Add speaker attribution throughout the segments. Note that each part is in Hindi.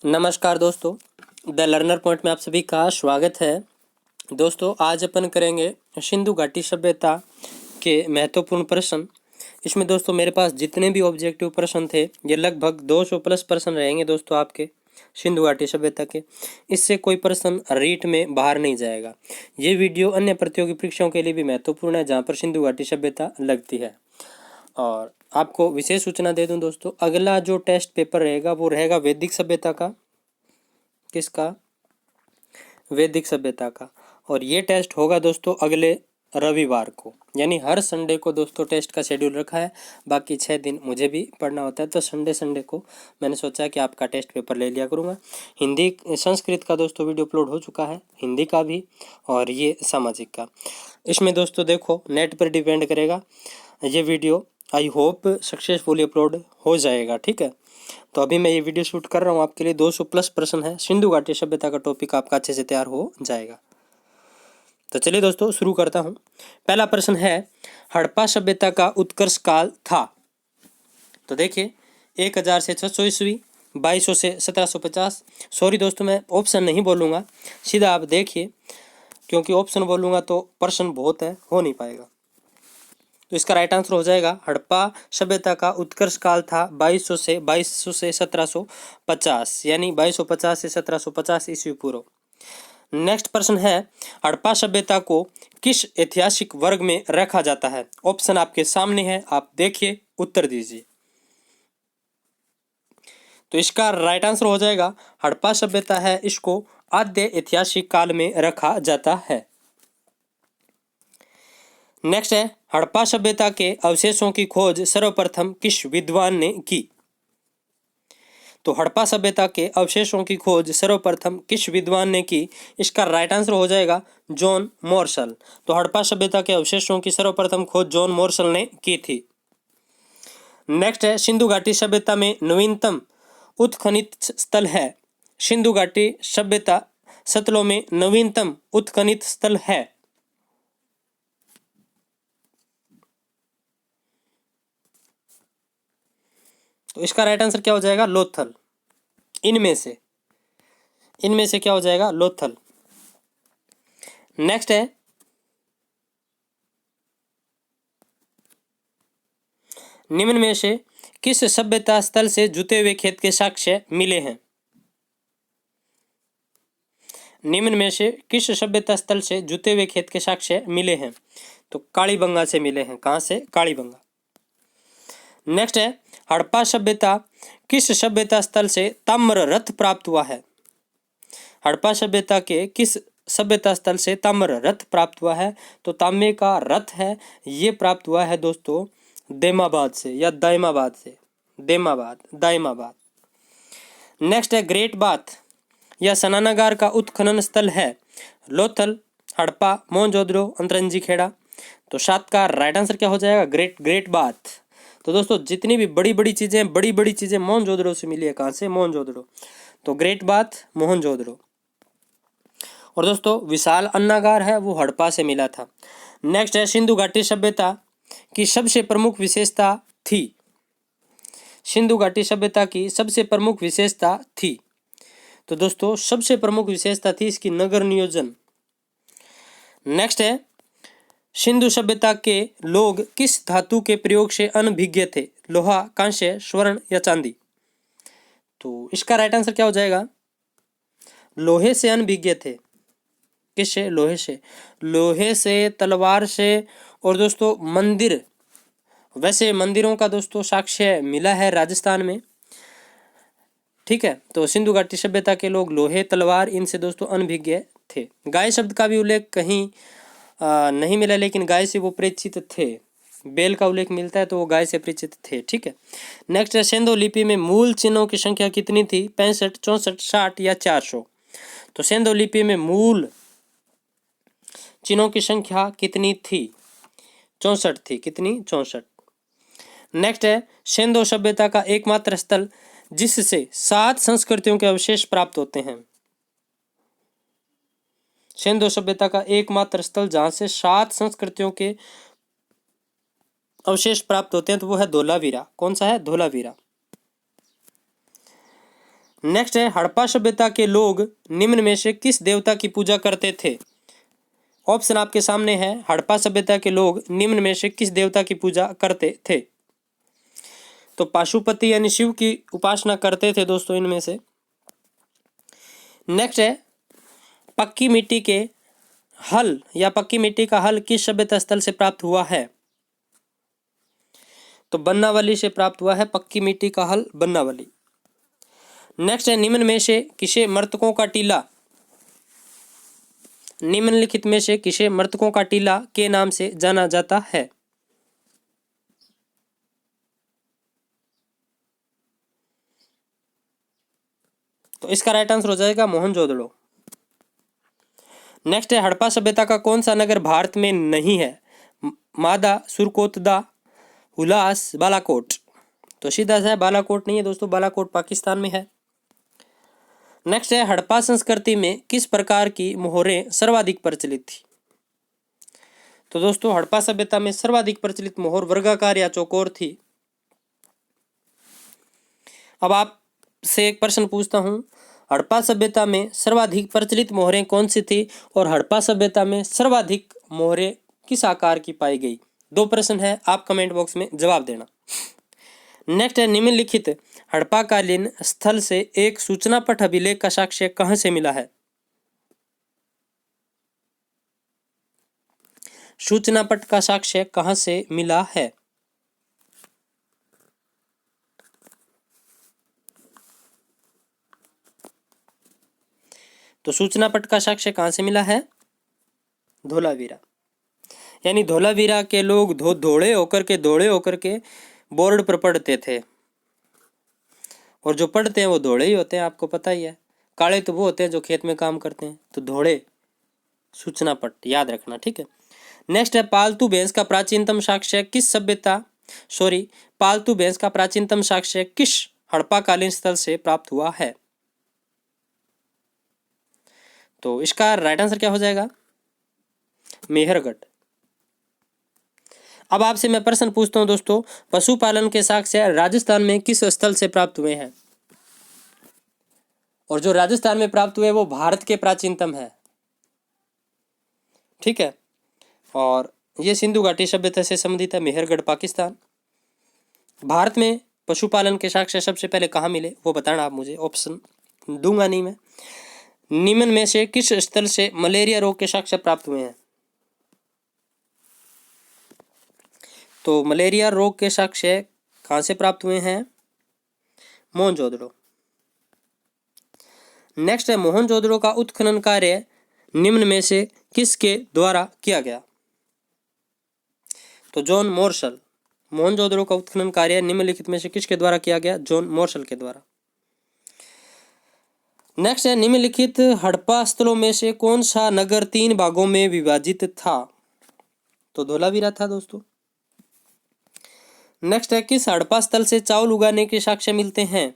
Speaker 1: नमस्कार दोस्तों, द लर्नर पॉइंट में आप सभी का स्वागत है। दोस्तों, आज अपन करेंगे सिंधु घाटी सभ्यता के महत्वपूर्ण प्रश्न। इसमें दोस्तों मेरे पास जितने भी ऑब्जेक्टिव प्रश्न थे ये लगभग 200 प्लस प्रश्न रहेंगे दोस्तों आपके सिंधु घाटी सभ्यता के। इससे कोई प्रश्न रीट में बाहर नहीं जाएगा। ये वीडियो अन्य प्रतियोगी परीक्षाओं के लिए भी महत्वपूर्ण है जहाँ पर सिंधु घाटी सभ्यता लगती है। और आपको विशेष सूचना दे दूं दोस्तों, अगला जो टेस्ट पेपर रहेगा वो रहेगा वैदिक सभ्यता का। किसका? वैदिक सभ्यता का। और ये टेस्ट होगा दोस्तों अगले रविवार को, यानी हर संडे को दोस्तों टेस्ट का शेड्यूल रखा है। बाकी 6 दिन मुझे भी पढ़ना होता है, तो संडे को मैंने सोचा कि आपका टेस्ट पेपर ले लिया करूँगा। हिंदी संस्कृत का दोस्तों वीडियो अपलोड हो चुका है, हिंदी का भी और ये सामाजिक का। इसमें दोस्तों देखो नेट पर डिपेंड करेगा ये video. I hope successfully upload हो जाएगा, ठीक है। तो अभी मैं ये वीडियो शूट कर रहा हूँ आपके लिए। 200 प्लस प्रश्न है, सिंधु घाटी सभ्यता का टॉपिक आपका अच्छे से तैयार हो जाएगा। तो चलिए दोस्तों शुरू करता हूँ। पहला प्रश्न है, हड़प्पा सभ्यता का उत्कर्ष काल था। तो देखिए 1000 से 600 ईस्वी, 2200 से 1750। सॉरी दोस्तों, मैं ऑप्शन नहीं बोलूँगा, सीधा आप देखिए, क्योंकि ऑप्शन बोलूँगा तो प्रश्न बहुत है, हो नहीं पाएगा। तो इसका राइट आंसर हो जाएगा हड़प्पा सभ्यता का उत्कर्ष काल था 2200 से 1750, यानी 2250 से 1750 ईस्वी पूर्व। नेक्स्ट प्रश्न है, हड़प्पा सभ्यता को किस ऐतिहासिक वर्ग में रखा जाता है? ऑप्शन आपके सामने है, आप देखिए, उत्तर दीजिए। तो इसका राइट आंसर हो जाएगा हड़प्पा सभ्यता है, इसको आद्य ऐतिहासिक काल में रखा जाता है। नेक्स्ट है, हड़प्पा सभ्यता के अवशेषों की खोज सर्वप्रथम किस विद्वान ने की? तो हड़प्पा सभ्यता के अवशेषों की खोज सर्वप्रथम किस विद्वान ने की? इसका राइट आंसर हो जाएगा जॉन मोर्सल। तो हड़प्पा सभ्यता के अवशेषों की सर्वप्रथम खोज जॉन मोर्सल ने की थी। नेक्स्ट है, सिंधु घाटी सभ्यता में नवीनतम उत्खनित स्थल है। सिंधु घाटी सभ्यता स्थलों में नवीनतम उत्खनित स्थल है। तो इसका राइट आंसर क्या हो जाएगा? लोथल। इनमें से क्या हो जाएगा? लोथल। नेक्स्ट है, निम्न में से किस सभ्यता स्थल से जुते हुए खेत के साक्ष्य मिले हैं? निम्न में से किस सभ्यता स्थल से जुते हुए खेत के साक्ष्य मिले हैं? तो कालीबंगा से मिले हैं। कहां से? कालीबंगा। नेक्स्ट है, हड़प्पा सभ्यता किस सभ्यता स्थल से ताम्र रथ प्राप्त हुआ है? हड़प्पा सभ्यता के किस सभ्यता स्थल से ताम्र रथ प्राप्त हुआ है? तो तांबे का रथ है, ये प्राप्त हुआ है दोस्तों देमाबाद से या दाइमाबाद से। दाइमाबाद। नेक्स्ट है, ग्रेट बाथ या स्नानागार का उत्खनन स्थल है लोथल, हड़प्पा, मोहनजोदड़ो, अंतरंजी खेड़ा। तो 7 का राइट आंसर क्या हो जाएगा? Great bath. तो दोस्तों जितनी भी बड़ी बड़ी चीजें मोहनजोदड़ो से मिली है। कहां से? मोहनजोदड़ो। तो ग्रेट बाथ मोहनजोदड़ो। और दोस्तों विशाल अन्नागार है, वो हड़प्पा से मिला था। नेक्स्ट है, सिंधु घाटी सभ्यता की सबसे प्रमुख विशेषता थी। सिंधु घाटी सभ्यता की सबसे प्रमुख विशेषता थी। तो दोस्तों सबसे प्रमुख विशेषता थी इसकी नगर नियोजन। नेक्स्ट है, सिंधु सभ्यता के लोग किस धातु के प्रयोग से अनभिज्ञ थे? लोहा, कांस्य, स्वर्ण या चांदी? तो इसका राइट आंसर क्या हो जाएगा? लोहे से अनभिज्ञ थे। किससे? लोहे से, तलवार से। और दोस्तों मंदिर, वैसे मंदिरों का दोस्तों साक्ष्य मिला है राजस्थान में, ठीक है। तो सिंधु घाटी सभ्यता के लोग लोहे, तलवार, इनसे दोस्तों अनभिज्ञ थे। गाय शब्द का भी उल्लेख कहीं नहीं मिला, लेकिन गाय से वो परिचित थे। बेल का उल्लेख मिलता है तो वो गाय से परिचित थे, ठीक है। नेक्स्ट है, सेंधो लिपि में मूल चिन्हों की संख्या कितनी थी? 65, 64, 60 या 400? तो सेंधो लिपि में मूल चिन्हों की संख्या कितनी थी? 64 थी। कितनी? 64। नेक्स्ट है, सेंधो सभ्यता का एकमात्र स्थल जिससे 7 संस्कृतियों के अवशेष प्राप्त होते हैं। सिंधु सभ्यता का एकमात्र स्थल जहां से 7 संस्कृतियों के अवशेष प्राप्त होते हैं तो वो है धोलावीरा। कौन सा है? धोलावीरा। नेक्स्ट है हड़प्पा सभ्यता के लोग निम्न में से किस देवता की पूजा करते थे। ऑप्शन आपके सामने है, हड़प्पा सभ्यता के लोग निम्न में से किस देवता की पूजा करते थे। तो पाशुपति यानी शिव की उपासना करते थे दोस्तों इनमें से। नेक्स्ट है पक्की मिट्टी के हल या पक्की मिट्टी का हल किस सभ्यता स्थल से प्राप्त हुआ है। तो बन्नावली से प्राप्त हुआ है पक्की मिट्टी का हल, बन्नावली। नेक्स्ट है निम्न में से किसे मृतकों का टीला, निम्नलिखित में से किसे मृतकों का टीला के नाम से जाना जाता है। तो इसका राइट आंसर हो जाएगा मोहनजोदड़ो। नेक्स्ट है हड़प्पा सभ्यता का कौन सा नगर भारत में नहीं है। मादा, सुरकोतदा, हुलास, बालाकोट। तो सीधा सा है बालाकोट नहीं है दोस्तों, बालाकोट पाकिस्तान में है। नेक्स्ट है हड़प्पा संस्कृति में किस प्रकार की मोहरें सर्वाधिक प्रचलित थी। तो दोस्तों हड़प्पा सभ्यता में सर्वाधिक प्रचलित मोहर वर्गाकार या चौकोर थी। अब आपसे एक प्रश्न पूछता हूं, हड़प्पा सभ्यता में सर्वाधिक प्रचलित मोहरें कौन सी थी और हड़प्पा सभ्यता में सर्वाधिक मोहरें किस आकार की पाई गई। दो प्रश्न है, आप कमेंट बॉक्स में जवाब देना। नेक्स्ट है निम्नलिखित हड़प्पाकालीन स्थल से एक सूचना पट अभिलेख का साक्ष्य कहां से मिला है। सूचना पट का साक्ष्य कहां से मिला है। तो सूचना पट का साक्ष्य कहां से मिला है, धोलावीरा। यानी धोलावीरा के लोग धोड़े होकर के बोर्ड पर पढ़ते थे, और जो पढ़ते हैं वो धोड़े ही होते हैं, आपको पता ही है। काले तो वो होते हैं जो खेत में काम करते हैं। तो धोड़े सूचना पट याद रखना, ठीक है। नेक्स्ट है पालतू भैंस का प्राचीनतम साक्ष्य किस सभ्यता पालतू भैंस का प्राचीनतम साक्ष्य किस हड़प्पाकालीन स्थल से प्राप्त हुआ है। तो इसका राइट आंसर क्या हो जाएगा, मेहरगढ़। अब आपसे मैं प्रश्न पूछता हूं दोस्तों, पशुपालन के साक्ष्य राजस्थान में किस स्थल से प्राप्त हुए हैं। और जो राजस्थान में प्राप्त हुए वो भारत के प्राचीनतम है, ठीक है। और ये सिंधु घाटी सभ्यता से संबंधित है, मेहरगढ़ पाकिस्तान। भारत में पशुपालन के साक्ष्य सबसे पहले कहाँ मिले वो बताना आप मुझे, ऑप्शन दूंगा नहीं मैं। निम्न में से किस स्थल से मलेरिया रोग के साक्ष्य प्राप्त हुए हैं। तो मलेरिया रोग के साक्ष्य कहाँ से प्राप्त हुए हैं, मोहनजोदड़ो। नेक्स्ट है मोहनजोदड़ो का उत्खनन कार्य निम्न में से किसके द्वारा किया गया। तो जॉन मोर्सल। मोहनजोदड़ो का उत्खनन कार्य निम्नलिखित में से किसके द्वारा किया गया, जॉन मोर्सल के द्वारा। नेक्स्ट है निम्नलिखित हड़प्पा स्थलों में से कौन सा नगर 3 भागों में विभाजित था। तो धोलावीरा था दोस्तों। नेक्स्ट है किस हड़प्पा स्थल से चावल उगाने के साक्ष्य मिलते हैं।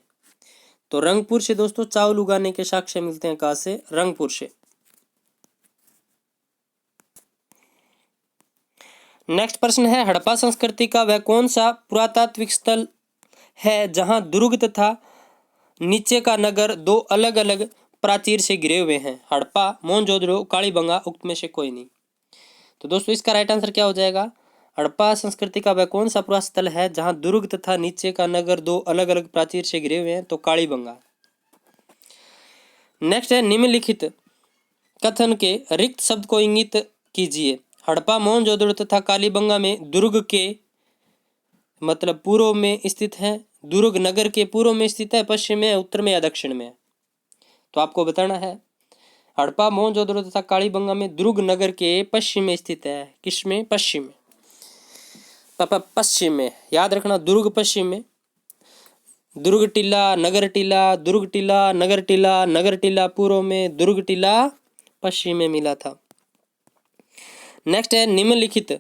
Speaker 1: तो रंगपुर से दोस्तों चावल उगाने के साक्ष्य मिलते हैं, कहां से, रंगपुर से। नेक्स्ट प्रश्न है हड़प्पा संस्कृति का वह कौन सा पुरातात्विक स्थल है जहां दुर्ग तथा नीचे का नगर 2 अलग अलग प्राचीर से घिरे हुए हैं। हड़प्पा, मोहनजोदड़ो, कालीबंगा, उक्त में से कोई नहीं। तो दोस्तों इसका राइट आंसर क्या हो जाएगा, हड़प्पा संस्कृति का वह कौन सा पुरातन स्थल है जहां दुर्ग तथा नीचे का नगर 2 अलग अलग प्राचीर से घिरे हुए हैं। तो कालीबंगा। नेक्स्ट है निम्नलिखित कथन के रिक्त शब्द को इंगित कीजिए। हड़प्पा, मोहनजोदड़ो तथा कालीबंगा में दुर्ग के मतलब पूर्व में स्थित है, दुर्ग नगर के पूर्व में स्थित है, पश्चिम में, उत्तर में या दक्षिण में। तो आपको बताना है हड़प्पा, मोहनजोदड़ो तथा कालीबंगा में दुर्ग नगर के पश्चिम में स्थित है। किस में, पश्चिम में, पश्चिम में याद रखना, दुर्ग पश्चिम में। दुर्ग टीला, नगर टीला, दुर्ग टीला, नगर टीला, नगर टीला पूर्व में, दुर्ग टीला पश्चिम में मिला था। नेक्स्ट है निम्नलिखित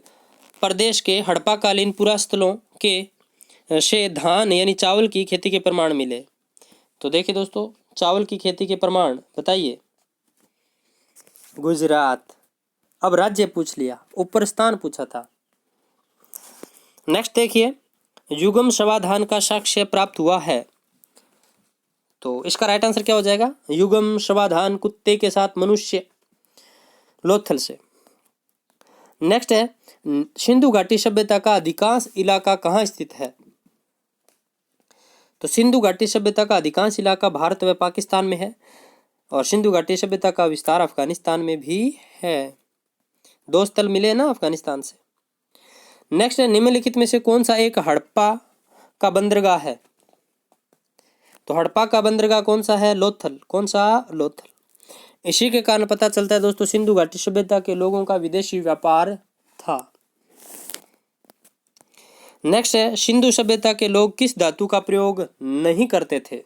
Speaker 1: प्रदेश के हड़प्पाकालीन पुरास्थलों के से धान यानी चावल की खेती के प्रमाण मिले। तो देखिए दोस्तों चावल की खेती के प्रमाण बताइए। गुजरात। अब राज्य पूछ लिया, ऊपर स्थान पूछा था। नेक्स्ट देखिए युगम समाधान का साक्ष्य प्राप्त हुआ है। तो इसका राइट आंसर क्या हो जाएगा? युगम समाधान कुत्ते के साथ मनुष्य, लोथल से। नेक्स्ट है सिंधु घाटी सभ्यता का अधिकांश इलाका कहाँ स्थित है? तो सिंधु घाटी सभ्यता का अधिकांश इलाका भारत व पाकिस्तान में है और सिंधु घाटी सभ्यता का विस्तार अफगानिस्तान में भी है। 2 स्थल मिले ना अफगानिस्तान से। नेक्स्ट है निम्नलिखित में से कौन सा एक हड़प्पा का बंदरगाह है? तो हड़प्पा का बंदरगाह कौन सा है? लोथल। कौन सा? लोथल। इसी के कारण पता चलता है दोस्तों सिंधु घाटी सभ्यता के लोगों का विदेशी व्यापार था। नेक्स्ट है सिंधु सभ्यता के लोग किस धातु का प्रयोग नहीं करते थे?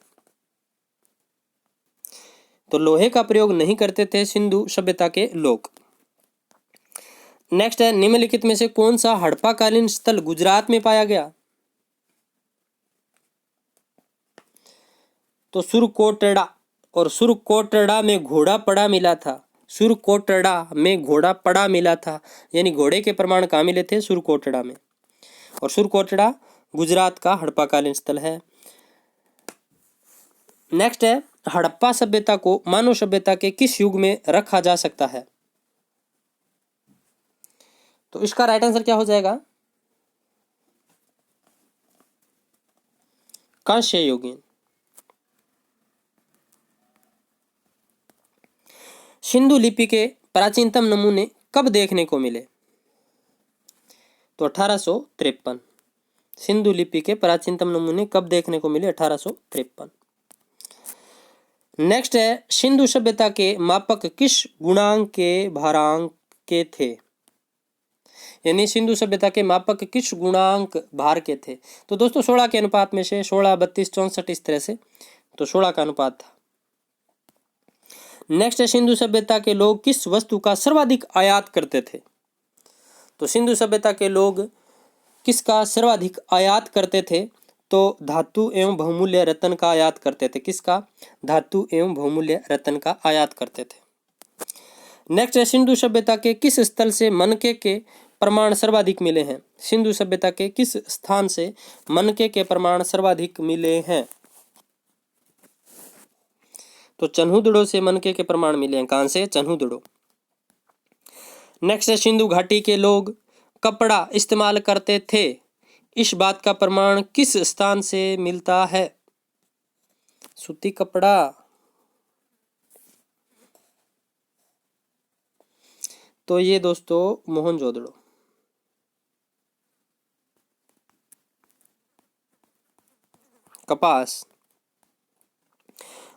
Speaker 1: तो लोहे का प्रयोग नहीं करते थे सिंधु सभ्यता के लोग। नेक्स्ट है निम्नलिखित में से कौन सा हड़प्पाकालीन स्थल गुजरात में पाया गया? तो सुरकोटड़ा, और सुरकोटड़ा में घोड़ा पड़ा मिला था। सुरकोटड़ा में घोड़ा पड़ा मिला था, यानी घोड़े के प्रमाण कहाँ मिले थे? सुरकोटड़ा में। और सुरकोटड़ा गुजरात का हड़प्पाकालीन स्थल है। नेक्स्ट है हड़प्पा सभ्यता को मानव सभ्यता के किस युग में रखा जा सकता है? तो इसका राइट आंसर क्या हो जाएगा? कांस्य युगीन। सिंधु लिपि के प्राचीनतम नमूने कब देखने को मिले? तो 1853। सिंधु लिपि के प्राचीनतम नमूने कब देखने को मिले? 1853। नेक्स्ट है सिंधु सभ्यता के मापक किस गुणांक के भारांक के थे? यानी सिंधु सभ्यता के मापक किस गुणांक भार के थे? तो दोस्तों 16 के अनुपात में से 16, 32, 64 इस तरह से, तो 16 का अनुपात था। नेक्स्ट है सिंधु सभ्यता के लोग किस वस्तु का सर्वाधिक आयात करते थे? तो सिंधु सभ्यता के लोग किसका सर्वाधिक आयात करते थे? तो धातु एवं बहुमूल्य रत्न का आयात करते थे। किसका? धातु एवं बहुमूल्य रत्न का आयात करते थे। नेक्स्ट है सिंधु सभ्यता के किस स्थल से मनके के प्रमाण सर्वाधिक मिले हैं? सिंधु सभ्यता के किस स्थान से मनके के प्रमाण सर्वाधिक मिले हैं? तो चन्हुदड़ो से मनके के प्रमाण मिले हैं। कहां से? चन्हुदड़ो। नेक्स्ट है सिंधु घाटी के लोग कपड़ा इस्तेमाल करते थे, इस बात का प्रमाण किस स्थान से मिलता है? सूती कपड़ा। तो ये दोस्तों मोहनजोदड़ो। कपास।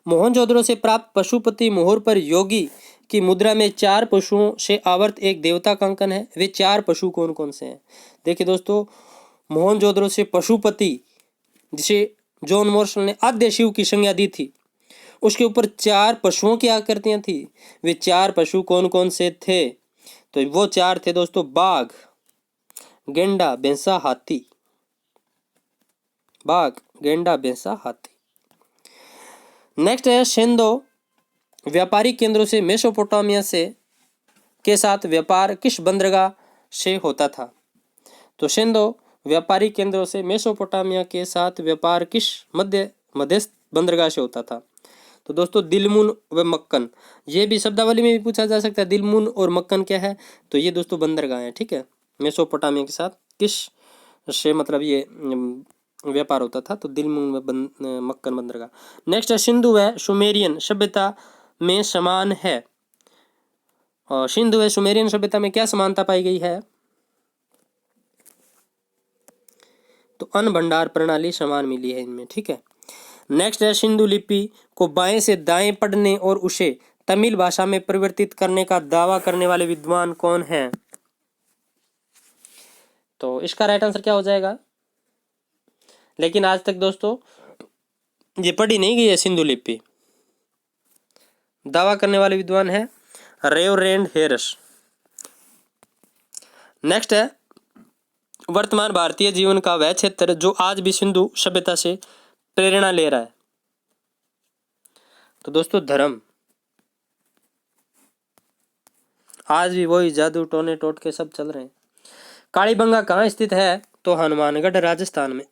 Speaker 1: मोहनजोदड़ो से प्राप्त पशुपति मोहर पर योगी की मुद्रा में 4 पशुओं से आवर्त एक देवता का अंकन है। वे 4 पशु कौन कौन से हैं? देखिए दोस्तों मोहनजोदड़ो से पशुपति, जिसे जॉन मॉर्सल ने आद्य शिव की संज्ञा दी थी, उसके ऊपर 4 पशुओं की आकृतियां थी। वे 4 पशु कौन कौन से थे? तो वो 4 थे दोस्तों बाघ, गेंडा, भैंसा, हाथी। बाघ, गेंडा, भैंसा, हाथी। नेक्स्ट है सिंधु व्यापारिक केंद्रों से मेसोपोटामिया से के साथ व्यापार किस बंदरगाह से होता था? तो सिंधु व्यापारिक केंद्रों से मेसोपोटामिया के साथ व्यापार किस मध्यस्थ बंदरगाह से होता था? तो दोस्तों दिलमुन व मक्कन। ये भी शब्दावली में भी पूछा जा सकता है, दिलमुन और मक्कन क्या है? तो ये दोस्तों बंदरगाह है। ठीक है, मेसोपोटामिया के साथ किस से मतलब ये व्यापार होता था? तो दिलमुन व मक्कन बंदरगाह। नेक्स्ट है सिंधु व सुमेरियन सभ्यता में समान है। और सिंधु व सुमेरियन सभ्यता में क्या समानता पाई गई है? तो अन्न भंडार प्रणाली समान मिली है इनमें। ठीक है। नेक्स्ट है सिंधु लिपि को बाएं से दाएं पढ़ने और उसे तमिल भाषा में परिवर्तित करने का दावा करने वाले विद्वान कौन हैं? तो इसका राइट आंसर क्या हो जाएगा? लेकिन आज तक दोस्तों ये पढ़ी नहीं गई है सिंधु लिपि। दावा करने वाले विद्वान है रेवरेंड हेरस। नेक्स्ट है वर्तमान भारतीय जीवन का वह क्षेत्र जो आज भी सिंधु सभ्यता से प्रेरणा ले रहा है। तो दोस्तों धर्म। आज भी वही जादू टोने टोटके सब चल रहे हैं। कालीबंगा कहाँ स्थित है? तो हनुमानगढ़ राजस्थान में।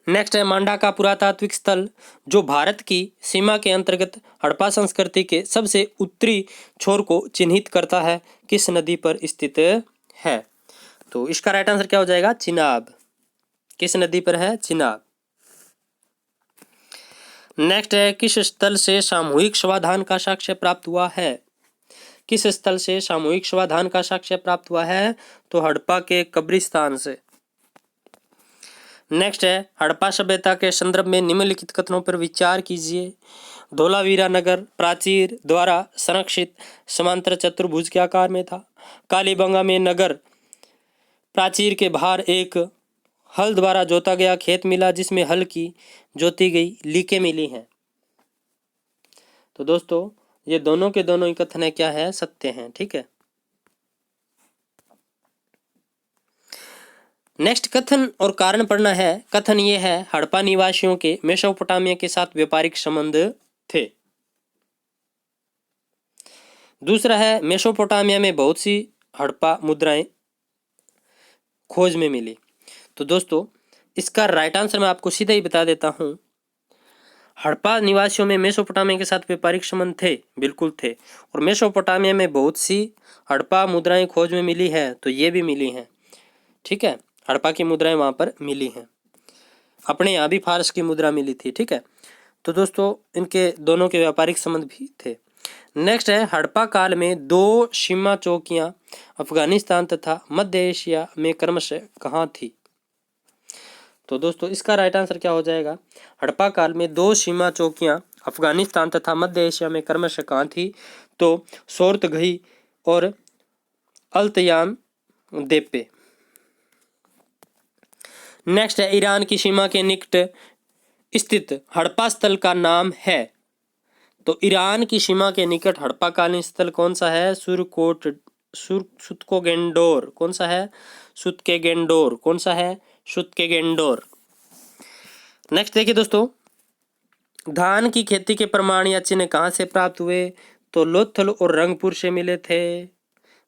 Speaker 1: नेक्स्ट है मांडा का पुरातात्विक स्थल जो भारत की सीमा के अंतर्गत हड़प्पा संस्कृति के सबसे उत्तरी छोर को चिन्हित करता है, किस नदी पर स्थित है? तो इसका राइट आंसर क्या हो जाएगा? चिनाब। किस नदी पर है? चिनाब। नेक्स्ट है किस स्थल से सामूहिक स्वाधान का साक्ष्य प्राप्त हुआ है? किस स्थल से सामूहिक स्वाधान का साक्ष्य प्राप्त हुआ है? तो हड़प्पा के कब्रिस्तान से। नेक्स्ट है हड़प्पा सभ्यता के संदर्भ में निम्नलिखित कथनों पर विचार कीजिए। धोलावीरा नगर प्राचीर द्वारा संरक्षित समांतर चतुर्भुज के आकार में था। कालीबंगा में नगर प्राचीर के बाहर एक हल द्वारा जोता गया खेत मिला जिसमें हल की जोती गई लीकें मिली हैं। तो दोस्तों ये दोनों के दोनों ही कथन है क्या है? सत्य हैं। ठीक है। नेक्स्ट कथन और कारण पढ़ना है। कथन ये है हड़प्पा निवासियों के मेसोपोटामिया के साथ व्यापारिक संबंध थे। दूसरा है मेसोपोटामिया में बहुत सी हड़प्पा मुद्राएं खोज में मिली। तो दोस्तों इसका राइट आंसर मैं आपको सीधा ही बता देता हूं। हड़प्पा निवासियों में मेसोपोटामिया के साथ व्यापारिक संबंध थे, बिल्कुल थे। और मेसोपोटामिया में बहुत सी हड़प्पा मुद्राएं खोज में मिली है, तो ये भी मिली हैं। ठीक है, हड़प्पा की मुद्राएं वहां पर मिली हैं। अपने यहाँ भी फारस की मुद्रा मिली थी। ठीक है, तो दोस्तों इनके दोनों के व्यापारिक संबंध भी थे। नेक्स्ट है हड़प्पा काल में दो सीमा चौकियां अफगानिस्तान तथा मध्य एशिया में क्रमशः कहाँ थी? तो दोस्तों इसका राइट आंसर क्या हो जाएगा? हड़प्पा काल में दो सीमा चौकियां अफगानिस्तान तथा मध्य एशिया में क्रमशः कहाँ थी? तो सोरतगही और अल्तयाम देपे। नेक्स्ट है ईरान की सीमा के निकट स्थित हड़प्पा स्थल का नाम है। तो ईरान की सीमा के निकट हड़प्पा कालीन स्थल कौन सा है? सुत्कोगेंडोर। कौन सा है? सुत्केगेंडोर। कौन सा है? सुत्केगेंडोर। नेक्स्ट देखिए दोस्तों, धान की खेती के प्रमाण या चिन्ह कहाँ से प्राप्त हुए? तो लोथल और रंगपुर से मिले थे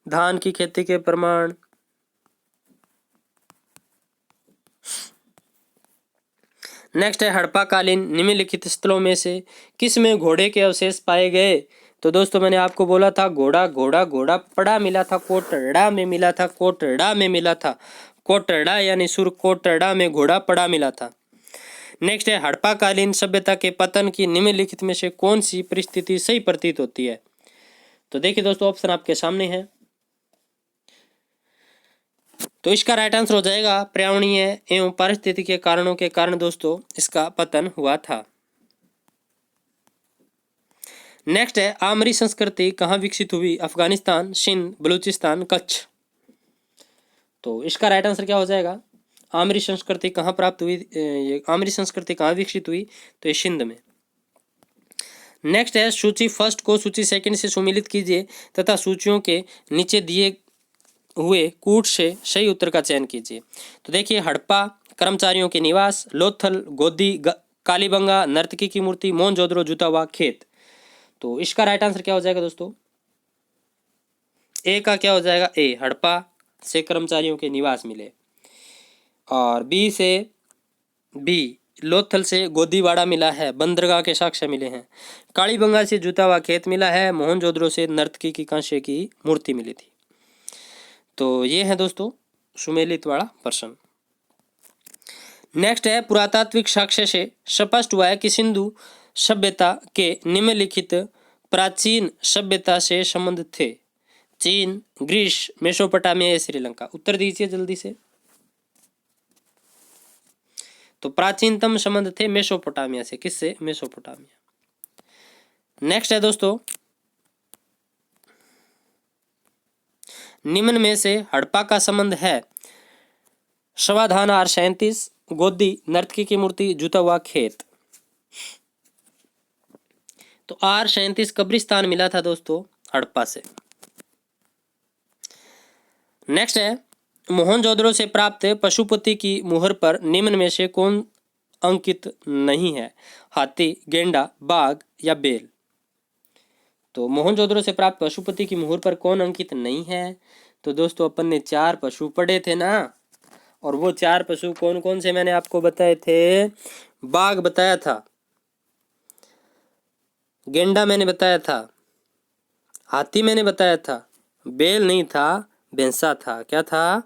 Speaker 1: धान की खेती के प्रमाण। नेक्स्ट है हड़प्पा कालीन निम्नलिखित स्थलों में से किस में घोड़े के अवशेष पाए गए? तो दोस्तों मैंने आपको बोला था घोड़ा घोड़ा घोड़ा पड़ा मिला था, कोटड़ा में मिला था, कोटड़ा में मिला था। कोटड़ा यानी सुरकोटड़ा में घोड़ा पड़ा मिला था। नेक्स्ट है हड़प्पा कालीन सभ्यता के पतन की निम्नलिखित में से कौन सी परिस्थिति सही प्रतीत होती है? तो देखिए दोस्तों ऑप्शन आपके सामने है। तो इसका राइट आंसर हो जाएगा पर्यावरणीय एवं पारिस्थितिक के कारणों के कारण दोस्तों इसका पतन हुआ था। नेक्स्ट है आमरी संस्कृति कहाँ विकसित हुई? अफगानिस्तान, सिंध, बलूचिस्तान, कच्छ। तो इसका राइट आंसर क्या हो जाएगा? आमरी संस्कृति कहाँ प्राप्त हुई? आमरी संस्कृति कहाँ विकसित हुई? तो ये सिंध में। नेक्स्ट है सूची फर्स्ट को सूची सेकंड से सुमेलित कीजिए तथा सूचियों के नीचे दिए हुए कूट से सही उत्तर का चयन कीजिए। तो देखिए हड़प्पा कर्मचारियों के निवास, लोथल, गोदी, कालीबंगा, नर्तकी की मूर्ति, मोहनजोदड़ो, जुता हुआ खेत। तो इसका राइट आंसर क्या हो जाएगा दोस्तों? ए का क्या हो जाएगा? ए, हड़प्पा से कर्मचारियों के निवास मिले। और बी से बी, लोथल से गोदीवाड़ा मिला है, बंदरगाह के साक्ष्य मिले हैं। कालीबंगा से जुता हुआ खेत मिला है, मोहनजोदड़ो से नर्तकी की कांस्य की मूर्ति मिली थी। तो ये है दोस्तों सुमेलित वाला प्रश्न। नेक्स्ट है पुरातात्विक साक्ष्य से स्पष्ट हुआ है कि सिंधु सभ्यता के निम्नलिखित प्राचीन सभ्यता से संबंध थे। चीन, ग्रीस, मेसोपोटामिया या श्रीलंका। उत्तर दीजिए जल्दी से। तो प्राचीनतम संबंध थे मेसोपोटामिया से। किससे? मेसोपोटामिया। नेक्स्ट है दोस्तों निम्न में से हड़प्पा का संबंध है समाधान R37, गोदी, नर्तकी की मूर्ति, जुता हुआ खेत। तो R37 कब्रिस्तान मिला था दोस्तों हड़प्पा से। नेक्स्ट है मोहनजोदड़ो से प्राप्त पशुपति की मुहर पर निम्न में से कौन अंकित नहीं है? हाथी, गेंडा, बाघ या बेल। तो मोहनजोदड़ो से प्राप्त पशुपति की मुहर पर कौन अंकित नहीं है? तो दोस्तों अपन ने 4 पशु पढ़े थे ना, और वो 4 पशु कौन कौन से मैंने आपको बताए थे? बाघ बताया था, गेंडा मैंने बताया था, हाथी मैंने बताया था, बैल नहीं था, भैंसा था। क्या था?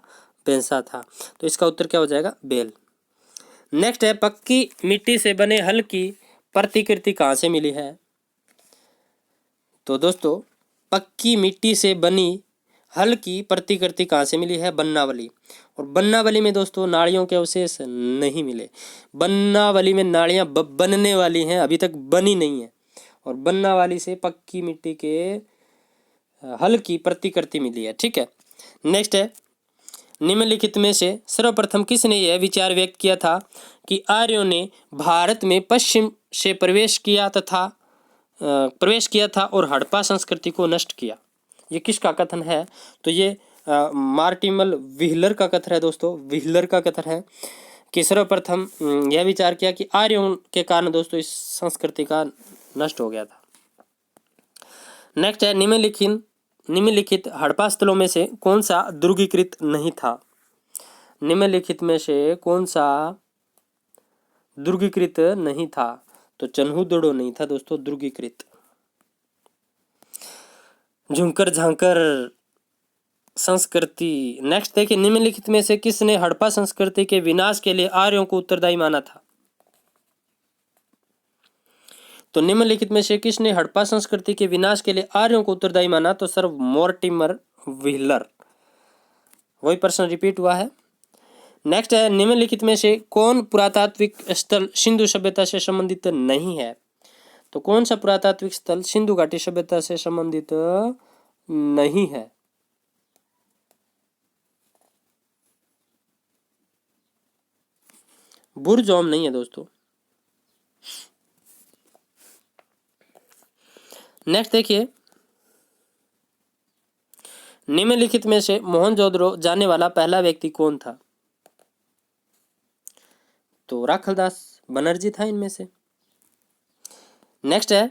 Speaker 1: भैंसा था। तो इसका उत्तर क्या हो जाएगा? बैल। नेक्स्ट है, पक्की मिट्टी से बने हल की प्रतिकृति कहाँ से मिली है? तो दोस्तों, पक्की मिट्टी से बनी हल की प्रतिकृति कहाँ से मिली है? बन्नावली। और बन्नावली में दोस्तों नाड़ियों के अवशेष नहीं मिले। बन्नावली में नाड़ियाँ बनने वाली हैं, अभी तक बनी नहीं है। और बन्नावली से पक्की मिट्टी के हल की प्रतिकृति मिली है। ठीक है। नेक्स्ट है, निम्नलिखित में से सर्वप्रथम किसने यह विचार व्यक्त किया था कि आर्यों ने भारत में पश्चिम से प्रवेश किया था और हड़प्पा संस्कृति को नष्ट किया? ये किसका कथन है? तो ये मार्टिमल व्हीलर का कथन है दोस्तों। व्हीलर का कथन है कि सर्वप्रथम यह विचार किया कि आर्यों के कारण दोस्तों इस संस्कृति का नष्ट हो गया था। नेक्स्ट है, निम्नलिखित हड़प्पा स्थलों में से कौन सा दुर्गीकृत नहीं था? निम्नलिखित में से कौन सा दुर्गीकृत नहीं था? तो चन्हूदड़ो नहीं था दोस्तों दुर्गीकृत। झुंकर झांकर संस्कृति। नेक्स्ट देखिए, निम्नलिखित में से किसने हड़प्पा संस्कृति के विनाश के लिए आर्यों को उत्तरदायी माना था? तो निम्नलिखित में से किसने हड़प्पा संस्कृति के विनाश के लिए आर्यों को उत्तरदायी माना? तो सर मोर्टिमर व्हीलर। वही प्रश्न रिपीट हुआ है। नेक्स्ट है, निम्नलिखित में से कौन पुरातात्विक स्थल सिंधु सभ्यता से संबंधित नहीं है? तो कौन सा पुरातात्विक स्थल सिंधु घाटी सभ्यता से संबंधित नहीं है? बुरजोम नहीं है दोस्तों। नेक्स्ट देखिए, निम्नलिखित में से मोहनजोदड़ो जाने वाला पहला व्यक्ति कौन था? तो राखलदास बनर्जी था इनमें से। नेक्स्ट है,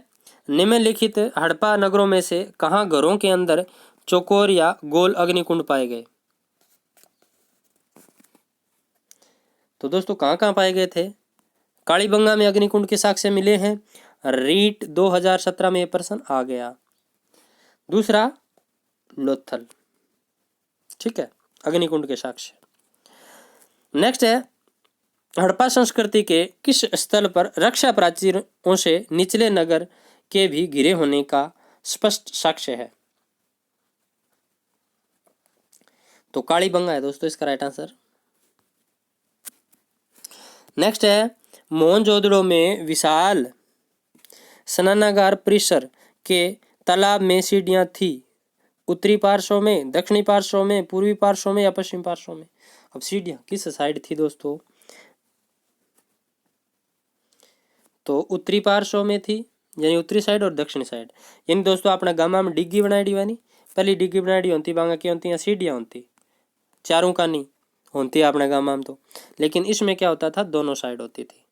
Speaker 1: निम्नलिखित हड़प्पा नगरों में से कहाँ घरों के अंदर चौकोर या गोल अग्निकुंड पाए गए? तो दोस्तों कहाँ कहाँ पाए गए थे? कालीबंगा में अग्निकुंड के साक्ष्य मिले हैं। रीट 2017 में यह प्रश्न आ गया। दूसरा लोथल। ठीक है, अग्निकुंड के साक्ष्य। नेक्स्ट है, हड़प्पा संस्कृति के किस स्थल पर रक्षा प्राचीरों से निचले नगर के भी घिरे होने का स्पष्ट साक्ष्य है? तो कालीबंगा है दोस्तों इसका राइट आंसर। नेक्स्ट है, मोहनजोदड़ो में विशाल स्नानागार परिसर के तालाब में सीढ़ियां थी। उत्तरी पार्श्व में, दक्षिणी पार्श्व में, पूर्वी पार्श्व में या पश्चिम पार्श्व में? अब सीढ़ियां किस साइड थी दोस्तों? तो उत्तरी पार्श्व में थी, यानी उत्तरी साइड और दक्षिणी साइड। यानी दोस्तों अपना गामा में डिग्गी बनाई वानी, पहली डिग्गी बनाई होती, बांगा की होती सीढ़ियां होती, चारों का नहीं होती अपने गामा में। तो लेकिन इसमें क्या होता था, दोनों साइड होती थी।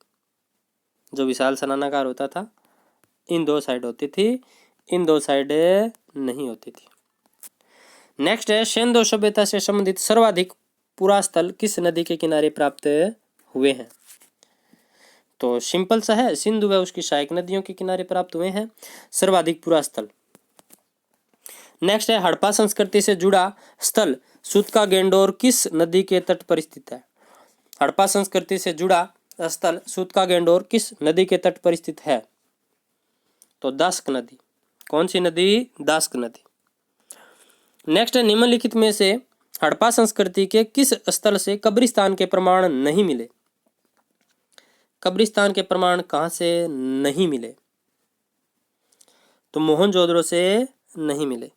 Speaker 1: जो विशाल स्नानागार होता था इन दो साइड होती थी, इन दो साइड नहीं होती थी। नेक्स्ट है, सिंधु सभ्यता से संबंधित सर्वाधिक पुरास्थल किस नदी के किनारे प्राप्त हुए हैं? तो सिंपल सा है, सिंधु व उसकी सहायक नदियों के किनारे प्राप्त हुए हैं सर्वाधिक पुरास्थल। नेक्स्ट है, हड़प्पा संस्कृति से जुड़ा स्थल सूतका गेंडोर किस नदी के तट पर स्थित है? हड़प्पा संस्कृति से जुड़ा स्थल सूतका गेंडोर किस नदी के तट पर स्थित है? तो दास्क नदी। कौन सी नदी? दास्क नदी। नेक्स्ट है, निम्नलिखित में से हड़प्पा संस्कृति के किस स्थल से कब्रिस्तान के प्रमाण नहीं मिले? कब्रिस्तान के प्रमाण कहां से नहीं मिले? तो मोहनजोदड़ो से नहीं मिले।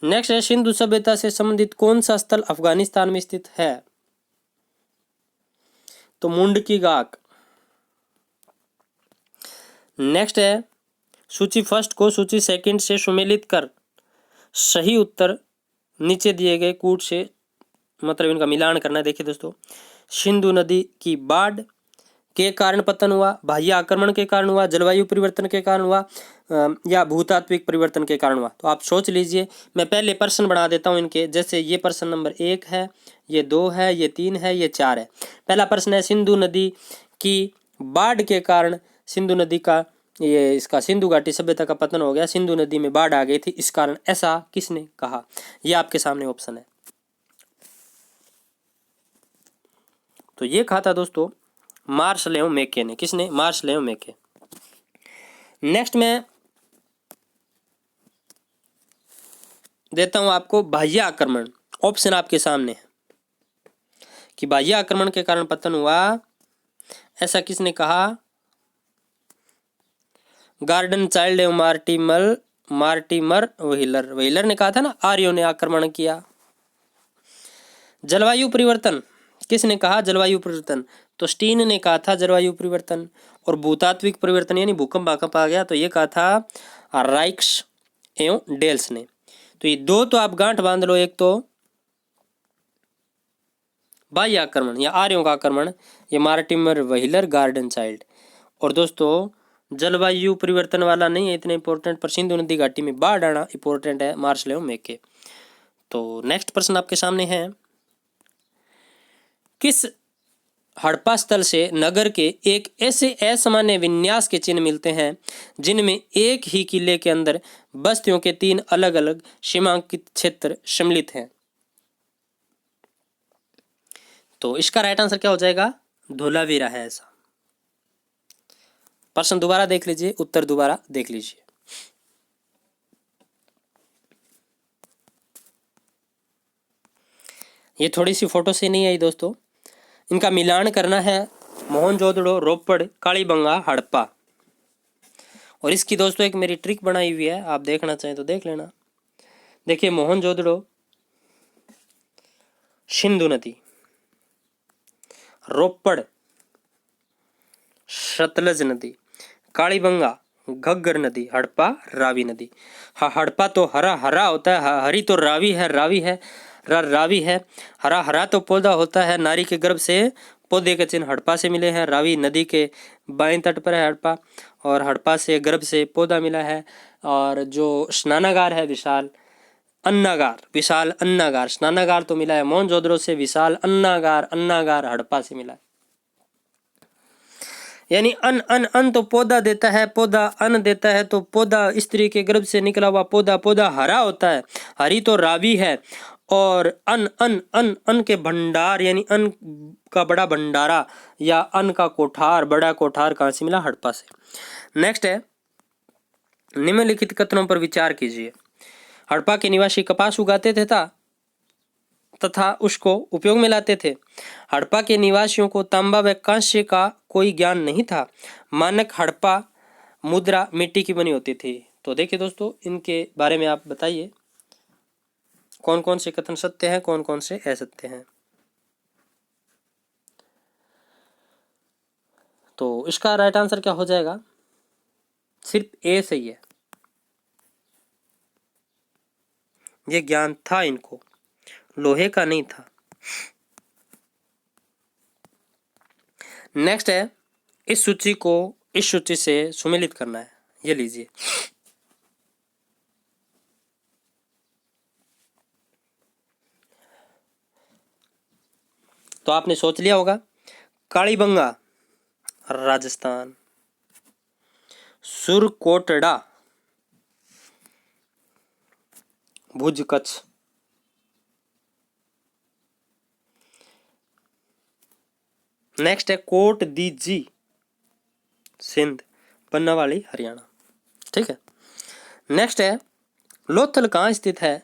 Speaker 1: नेक्स्ट है, सिंधु सभ्यता से संबंधित कौन सा स्थल अफगानिस्तान में स्थित है? तो मुंड की गाक। नेक्स्ट है, सूची फर्स्ट को सूची सेकंड से सुमेलित कर सही उत्तर नीचे दिए गए कूट से मतलब इनका मिलान करना है। देखिए दोस्तों, सिंधु नदी की बाढ़ के कारण पतन हुआ, बाह्य आक्रमण के कारण हुआ, जलवायु परिवर्तन के कारण हुआ, या भूतात्विक परिवर्तन के कारण हुआ। तो आप सोच लीजिए। मैं पहले प्रश्न बना देता हूं इनके। जैसे ये प्रश्न नंबर 1 है, ये 2 है, ये 3 है, ये 4 है। पहला प्रश्न है, सिंधु नदी की बाढ़ के कारण सिंधु नदी का इसका सिंधु घाटी सभ्यता का पतन हो गया, सिंधु नदी में बाढ़ आ गई थी, इस कारण ऐसा किसने कहा? ये आपके सामने ऑप्शन है। तो ये कहा था दोस्तों मार्शल मैके ने। किसने? मार्शल मैके। नेक्स्ट में देता हूं आपको बाह्य आक्रमण। ऑप्शन आपके सामने है कि बाह्य आक्रमण के कारण पतन हुआ, ऐसा किसने कहा? गार्डन चाइल्ड एवं मार्टिमर व्हीलर ने कहा था ना, आर्यों ने आक्रमण किया। जलवायु परिवर्तन किसने कहा? जलवायु परिवर्तन तो स्टीन ने कहा था जलवायु परिवर्तन। और भूतात्विक परिवर्तन यानी भूकंप भाकंप आ गया, तो ये कहा था राइक्स एवं डेल्स ने। तो ये दो तो आप गांठ बांध लो, एक तो बाह्य आक्रमण या आर्यों का आक्रमण, ये मार्टिमर व्हीलर, गार्डन चाइल्ड। और दोस्तों जलवायु परिवर्तन वाला नहीं है इतना इंपॉर्टेंट, पर सिंधु नदी घाटी में बाढ़ आना इंपॉर्टेंट है, मार्शल मैके। तो नेक्स्ट प्रश्न आपके सामने है, किस हड़प्पा स्थल से नगर के एक ऐसे असामान्य विन्यास के चिन्ह मिलते हैं जिनमें एक ही किले के अंदर बस्तियों के 3 अलग अलग सीमांकित क्षेत्र सम्मिलित हैं? तो इसका राइट आंसर क्या हो जाएगा? धोलावीरा है ऐसा। प्रश्न दोबारा देख लीजिए, उत्तर दोबारा देख लीजिए। ये थोड़ी सी फोटो से नहीं आई दोस्तों, इनका मिलान करना है। मोहनजोदड़ो, रोपड़, कालीबंगा, हड़प्पा। और इसकी दोस्तों एक मेरी ट्रिक बनाई हुई है, आप देखना चाहें तो देख लेना। देखिए, मोहनजोदड़ो सिंधु नदी, रोपड़ सतलज नदी, कालीबंगा घग्गर नदी, हड़प्पा रावी नदी। हाँ, हड़प्पा तो हरा हरा होता है, हरी तो रावी है, रावी है। हरा हरा तो पौधा होता है, नारी के गर्भ से पौधे के चिन्ह हड़प्पा से मिले हैं। रावी नदी के बाएं तट पर है हड़प्पा, और हड़प्पा से गर्भ से पौधा मिला है। और जो स्नानागार है विशाल अन्नागार, स्नानागार तो मिला है मोहनजोदड़ो से, विशाल अन्नागार हड़प्पा से मिला है। यानी अन तो पौधा देता है, पौधा अन्न देता है, तो पौधा स्त्री के गर्भ से निकला हुआ पौधा हरा होता है, हरी तो रावी है। और अन्न के भंडार यानी अन्न का बड़ा भंडारा या अन्न का कोठार, बड़ा कोठार कहां से मिला? हड़प्पा से। नेक्स्ट है, निम्नलिखित कथनों पर विचार कीजिए। हड़प्पा के निवासी कपास उगाते थे तथा उसको उपयोग में लाते थे। हड़प्पा के निवासियों को तांबा व कांस्य का कोई ज्ञान नहीं था। मानक हड़प्पा मुद्रा मिट्टी की बनी होती थी। तो देखिए दोस्तों, इनके बारे में आप बताइए कौन कौन से कथन सत्य हैं, कौन कौन से असत्य हैं। तो इसका राइट आंसर क्या हो जाएगा? सिर्फ ए सही है। ये ज्ञान था इनको, लोहे का नहीं था। नेक्स्ट है, इस सूची को इस सूची से सुमेलित करना है। ये लीजिए, तो आपने सोच लिया होगा। कालीबंगा राजस्थान, सुरकोटड़ा भुज कच्छ, नेक्स्ट है कोट दीजी सिंध, पन्नावाली हरियाणा। ठीक है। नेक्स्ट है, लोथल कहाँ स्थित है?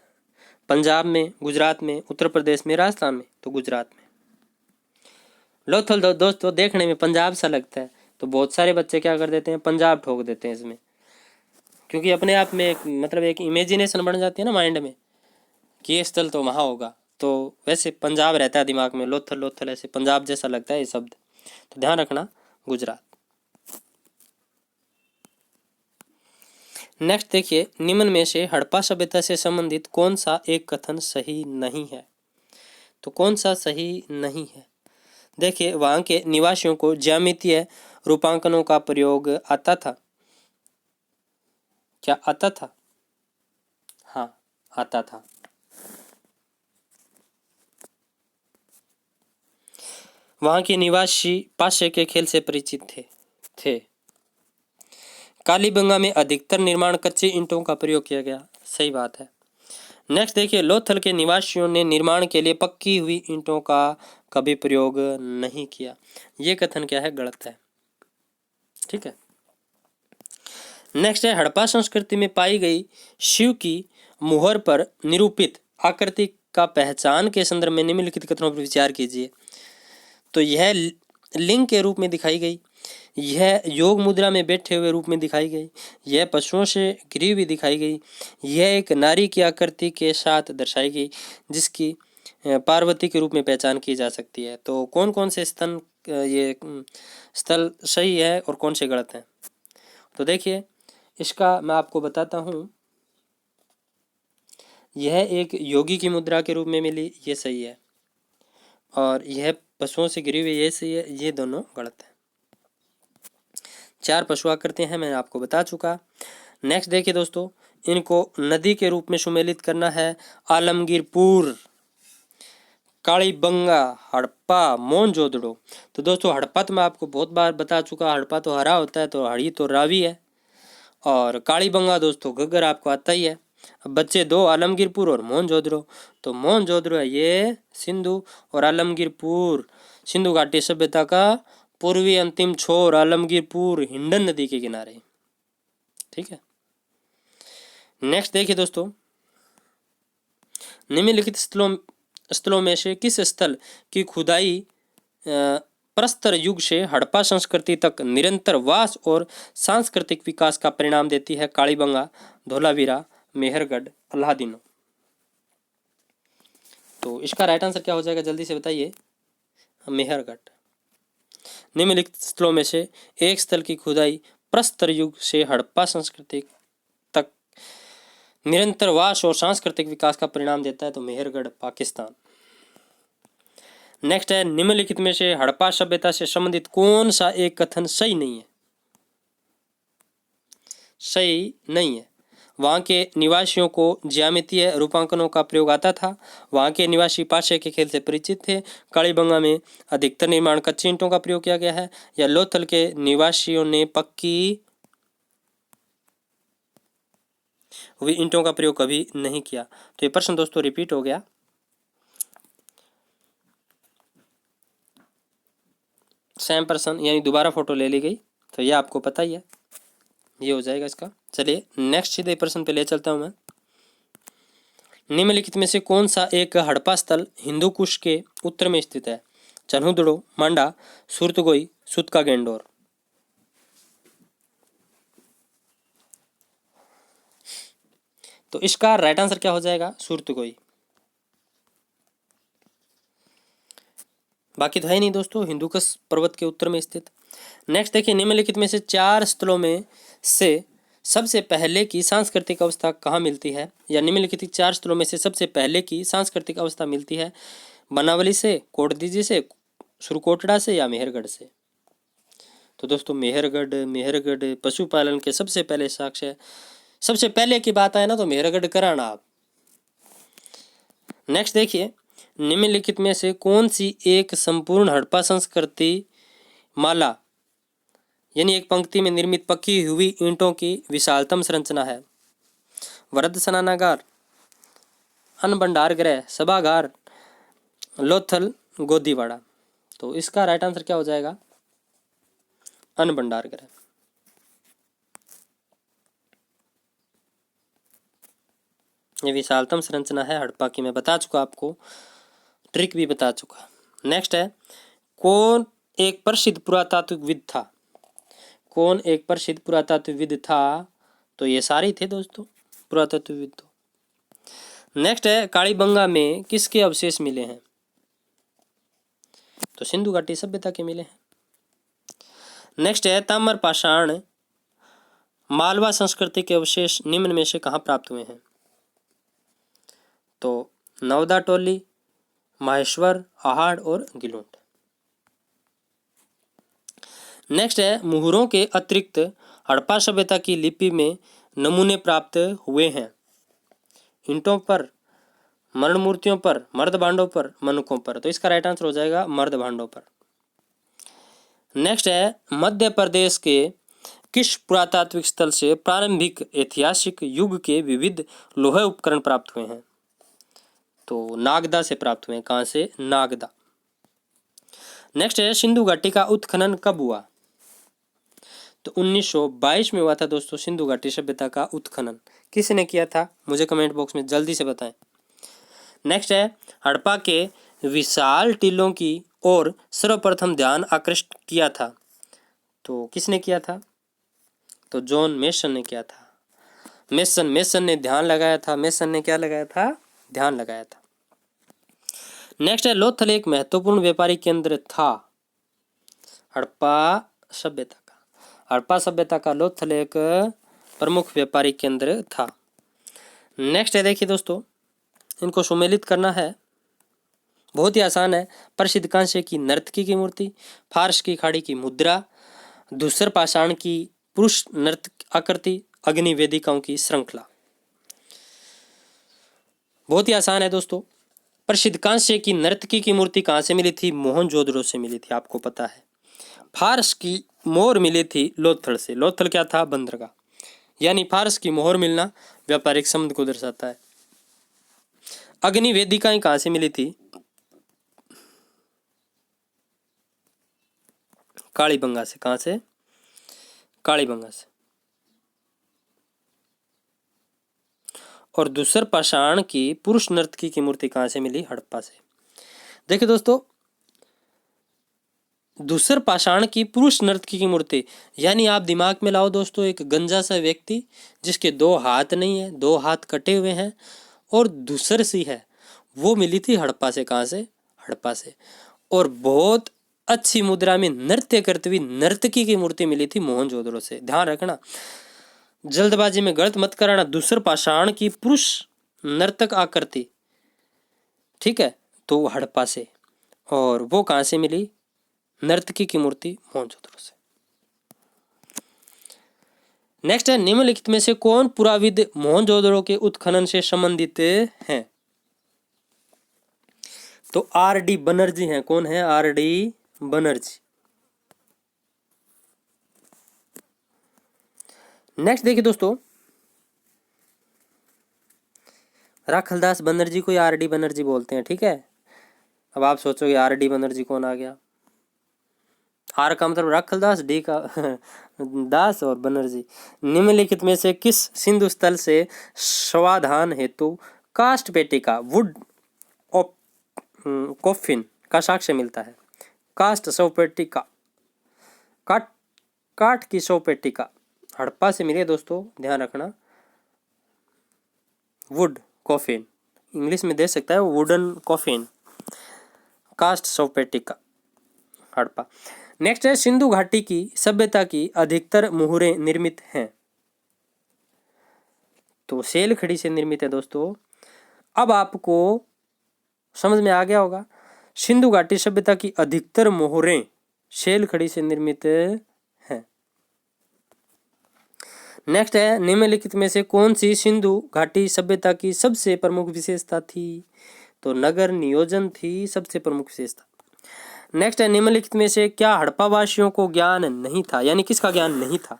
Speaker 1: पंजाब में, गुजरात में, उत्तर प्रदेश में, राजस्थान में? तो गुजरात में। लोथल दोस्तों देखने में पंजाब सा लगता है, तो बहुत सारे बच्चे क्या कर देते हैं, पंजाब ठोक देते हैं इसमें, क्योंकि अपने आप में एक इमेजिनेशन बन जाती है ना माइंड में कि ये स्थल तो वहाँ होगा। तो वैसे पंजाब रहता है दिमाग में, लोथल ऐसे पंजाब जैसा लगता है ये शब्द, तो ध्यान रखना गुजरात। नेक्स्ट देखिए, निम्न में से हड़प्पा सभ्यता से संबंधित कौन सा एक कथन सही नहीं है? तो कौन सा सही नहीं है? देखिए वहाँ के निवासियों को ज्यामितीय रूपांकनों का प्रयोग आता था। क्या आता था? हाँ, आता था। वहाँ के निवासी पासे के खेल से परिचित थे। कालीबंगा में अधिकतर निर्माण कच्चे ईंटों का प्रयोग किया गया। सही बात है। नेक्स्ट देखिए, लोथल के निवासियों ने निर्माण के लिए पक्की हुई ईंटों का कभी प्रयोग नहीं किया। ये कथन क्या है? गलत है। ठीक है। नेक्स्ट है, हड़प्पा संस्कृति में पाई गई शिव की मुहर पर निरूपित आकृति का पहचान के संदर्भ में निम्नलिखित कथनों पर विचार कीजिए। तो यह लिंग के रूप में दिखाई गई, यह योग मुद्रा में बैठे हुए रूप में दिखाई गई, यह पशुओं से घिरी हुई दिखाई गई, यह एक नारी की आकृति के साथ दर्शाई गई जिसकी पार्वती के रूप में पहचान की जा सकती है। तो कौन कौन से स्थल सही है और कौन से गलत हैं? तो देखिए, इसका मैं आपको बताता हूँ। यह एक योगी की मुद्रा के रूप में मिली, ये सही है, और यह पशुओं से घिरी हुई, ये सही है। ये दोनों गलत है। 4 पशु आकृतियां हैं, मैंने आपको बता चुका। नेक्स्ट देखिए दोस्तों, इनको नदी के रूप में सुमेलित करना है। आलमगीरपुर, कालीबंगा, हड़प्पा, मोहनजोदड़ो। तो दोस्तों हड़प्पा तो मैं आपको बहुत बार बता चुका। हड़प्पा तो हरा होता है, तो हड़ी तो रावी है, और कालीबंगा दोस्तों घग्गर आपको आता ही है। अब बच्चे 2, आलमगीरपुर और मोहनजोदड़ो। तो मोहनजोदड़ो है ये सिंधु, और आलमगीरपुर सिंधु घाटी सभ्यता का पूर्वी अंतिम छोर। आलमगीरपुर हिंडन नदी के किनारे। ठीक है। नेक्स्ट देखिए दोस्तों, निम्नलिखित स्थलों में से किस स्थल की खुदाई प्रस्तर युग से हड़प्पा संस्कृति तक निरंतर वास और सांस्कृतिक विकास का परिणाम देती है? कालीबंगा, धोलावीरा, मेहरगढ़, अल्लादीनो। तो इसका राइट आंसर क्या हो जाएगा? जल्दी से बताइए। मेहरगढ़। निम्नलिखित स्थलों में से एक स्थल की खुदाई प्रस्तर युग से हड़प्पा संस्कृति तक निरंतर वास और सांस्कृतिक विकास का परिणाम देता है। तो मेहरगढ़, पाकिस्तान। नेक्स्ट है, निम्नलिखित में से हड़प्पा सभ्यता से संबंधित कौन सा एक कथन सही नहीं है? सही नहीं है। वहाँ के निवासियों को ज्यामितीय रूपांकनों का प्रयोग आता था। वहाँ के निवासी पासे के खेल से परिचित थे। कालीबंगा में अधिकतर निर्माण कच्ची ईंटों का प्रयोग किया गया है। या लोथल के निवासियों ने पक्की हुई ईंटों का प्रयोग कभी नहीं किया। तो ये प्रश्न दोस्तों रिपीट हो गया। सेम पर्सन यानी दोबारा फोटो ले ली गई। तो ये आपको पता ही है, ये हो जाएगा इसका। चलिए नेक्स्ट सीधे प्रश्न पे ले चलता हूं मैं। निम्नलिखित में से कौन सा एक हड़प्पा स्थल हिंदू कुश के उत्तर में स्थित है? चन्हुदड़ो, मांडा, सुरतगोई, सुतका गेंडोर। तो इसका राइट आंसर क्या हो जाएगा? सुरतगोई। बाकी तो है नहीं दोस्तों, हिंदुकुश पर्वत के उत्तर में स्थित। नेक्स्ट देखिए, निम्नलिखित में से 4 स्थलों में से सबसे पहले की सांस्कृतिक अवस्था कहाँ मिलती है? या निम्नलिखित 4 स्थलों में से सबसे पहले की सांस्कृतिक अवस्था मिलती है? बनावली से, कोटदीजी से, सुरकोटड़ा से, या मेहरगढ़ से? तो दोस्तों मेहरगढ़ पशुपालन के सबसे पहले साक्ष्य, सबसे पहले की बात आए ना तो मेहरगढ़ कराना आप। नेक्स्ट देखिए, निम्नलिखित में से कौन सी एक संपूर्ण हड़प्पा संस्कृति माला यानी एक पंक्ति में निर्मित पक्की हुई ईंटों की विशालतम संरचना है? वृद्ध स्नानागार, अन्न भंडार गृह, सभागार, लोथल, गोदीवाड़ा। तो इसका राइट आंसर क्या हो जाएगा? अन्न भंडार गृह। ये विशालतम संरचना है हड़प्पा की, मैं बता चुका आपको, ट्रिक भी बता चुका। नेक्स्ट है, कौन एक प्रसिद्ध पुरातात्विकविद था? कौन एक प्रसिद्ध पुरातात्विकविद था? तो ये सारे थे दोस्तों पुरातत्वविद तो। नेक्स्ट है, कालीबंगा में किसके अवशेष मिले हैं? तो सिंधु घाटी सभ्यता के मिले हैं। नेक्स्ट है, ताम्र पाषाण मालवा संस्कृति के अवशेष निम्न में से कहाँ प्राप्त हुए हैं? तो नवदा टोली, माहेश्वर, आहाड़ और गिलोट। नेक्स्ट है मुहरों के अतिरिक्त हड़प्पा सभ्यता की लिपि में नमूने प्राप्त हुए हैं। ईंटों पर, मरण मूर्तियों पर, मर्द भांडों पर, मनुकों पर। तो इसका राइट आंसर हो जाएगा मर्द भांडों पर। नेक्स्ट है मध्य प्रदेश के किस पुरातात्विक स्थल से प्रारंभिक ऐतिहासिक युग के विविध लोहे उपकरण प्राप्त हुए हैं? तो नागदा से प्राप्त हुए हैं। कहां से? नागदा। नेक्स्ट है सिंधु घाटी का उत्खनन कब हुआ? तो 1922 में हुआ था दोस्तों सिंधु घाटी सभ्यता का उत्खनन। किसने किया था? मुझे कमेंट बॉक्स में जल्दी से बताएं। नेक्स्ट है हड़प्पा के विशाल टीलों की ओर सर्वप्रथम ध्यान आकृष्ट किया था। तो किसने किया था? तो जॉन मेसन ने किया था। मेसन ने ध्यान लगाया था। मेसन ने क्या लगाया था? ध्यान लगाया था। नेक्स्ट है लोथल एक महत्वपूर्ण व्यापारिक केंद्र था हड़प्पा सभ्यता का। हड़प्पा सभ्यता का लोथल एक प्रमुख व्यापारिक केंद्र था। नेक्स्ट है देखिए दोस्तों, इनको सुमेलित करना है, बहुत ही आसान है। प्रसिद्ध कांस्य की नर्तकी की मूर्ति, फारस की खाड़ी की मुद्रा, धूसर पाषाण की पुरुष नर्तक आकृति, अग्नि वेदिकाओं की श्रृंखला। बहुत ही आसान है दोस्तों। प्रसिद्ध कांस्य की नर्तकी की मूर्ति कहां से मिली थी? मोहनजोदड़ो से मिली थी, आपको पता है। फारस की मोहर मिली थी लोथल से। लोथल क्या था? बंदरगाह। यानी फारस की मोहर मिलना व्यापारिक संबंध को दर्शाता है। अग्नि वेदिकाएं कहां से मिली थी? कालीबंगा से। कहां से? कालीबंगा से। और दूसर पाषाण की पुरुष नर्तकी की मूर्ति कहां से मिली? हड़प्पा से। देखिए दोस्तों, दूसर पाषाण की पुरुष नर्तकी की मूर्ति, यानी आप दिमाग में लाओ दोस्तों, एक गंजा सा व्यक्ति जिसके दो हाथ नहीं है, दो हाथ कटे हुए हैं और दूसर सी है, वो मिली थी हड़प्पा से। कहां से? हड़प्पा से। और बहुत अच्छी मुद्रा में नृत्य करती हुई नर्तकी की मूर्ति मिली थी मोहनजोदड़ो से। ध्यान रखना, जल्दबाजी में गलत मत कराना। दूसर पाषाण की पुरुष नर्तक आकृति, ठीक है, तो हड़प्पा से। और वो कहां से मिली? नर्तकी की मूर्ति मोहनजोदड़ो से। नेक्स्ट है निम्नलिखित में से कौन पुराविद मोहनजोदड़ो के उत्खनन से संबंधित हैं? तो आर.डी. बनर्जी हैं। कौन है? आर.डी. बनर्जी। नेक्स्ट देखिए दोस्तों, राखलदास बनर्जी को आर.डी. बनर्जी बोलते हैं, ठीक है। अब आप सोचोगे आर.डी. बनर्जी कौन आ गया? आर का मतलब राखलदास, डी का दास और बनर्जी। निम्नलिखित में से किस सिंधु स्थल से स्वाधान हेतु कास्ट पेटिका वुड कॉफिन का साक्ष्य मिलता है? कास्ट शव पेटिका, काठ की शव पेटिका हड़प्पा से मिली है दोस्तों, ध्यान रखना। वुड कॉफिन इंग्लिश में दे सकता है, वुडन कॉफिन, कास्ट शव पेटिका हड़प्पा। नेक्स्ट है सिंधु घाटी की सभ्यता की अधिकतर मुहरें निर्मित हैं? तो सेल खड़ी से निर्मित है दोस्तों। अब आपको समझ में आ गया होगा, सिंधु घाटी सभ्यता की अधिकतर मोहरें सेल खड़ी से निर्मित हैं। नेक्स्ट है निम्नलिखित में से कौन सी सिंधु घाटी सभ्यता की सबसे प्रमुख विशेषता थी? तो नगर नियोजन थी सबसे प्रमुख विशेषता। नेक्स्ट है निम्नलिखित में से क्या हड़प्पा वासियों को ज्ञान नहीं था? यानी किसका ज्ञान नहीं था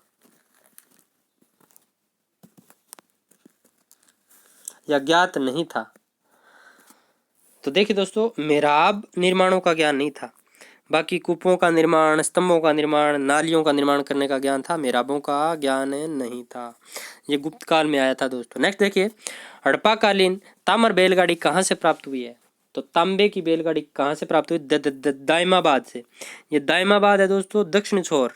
Speaker 1: या ज्ञात नहीं था? तो देखिए दोस्तों, मेहराब निर्माणों का ज्ञान नहीं था, बाकी कूपों का निर्माण, स्तंभों का निर्माण, नालियों का निर्माण करने का ज्ञान था। मेहराबों का ज्ञान नहीं था। ये गुप्त काल में आया था दोस्तों। नेक्स्ट देखिए, हड़प्पा कालीन ताम्र बैलगाड़ी कहाँ से प्राप्त हुई है? तो तांबे की बैलगाड़ी कहाँ से प्राप्त हुई? दाइमाबाद से। ये दाइमाबाद है दोस्तों, दक्षिण छोर,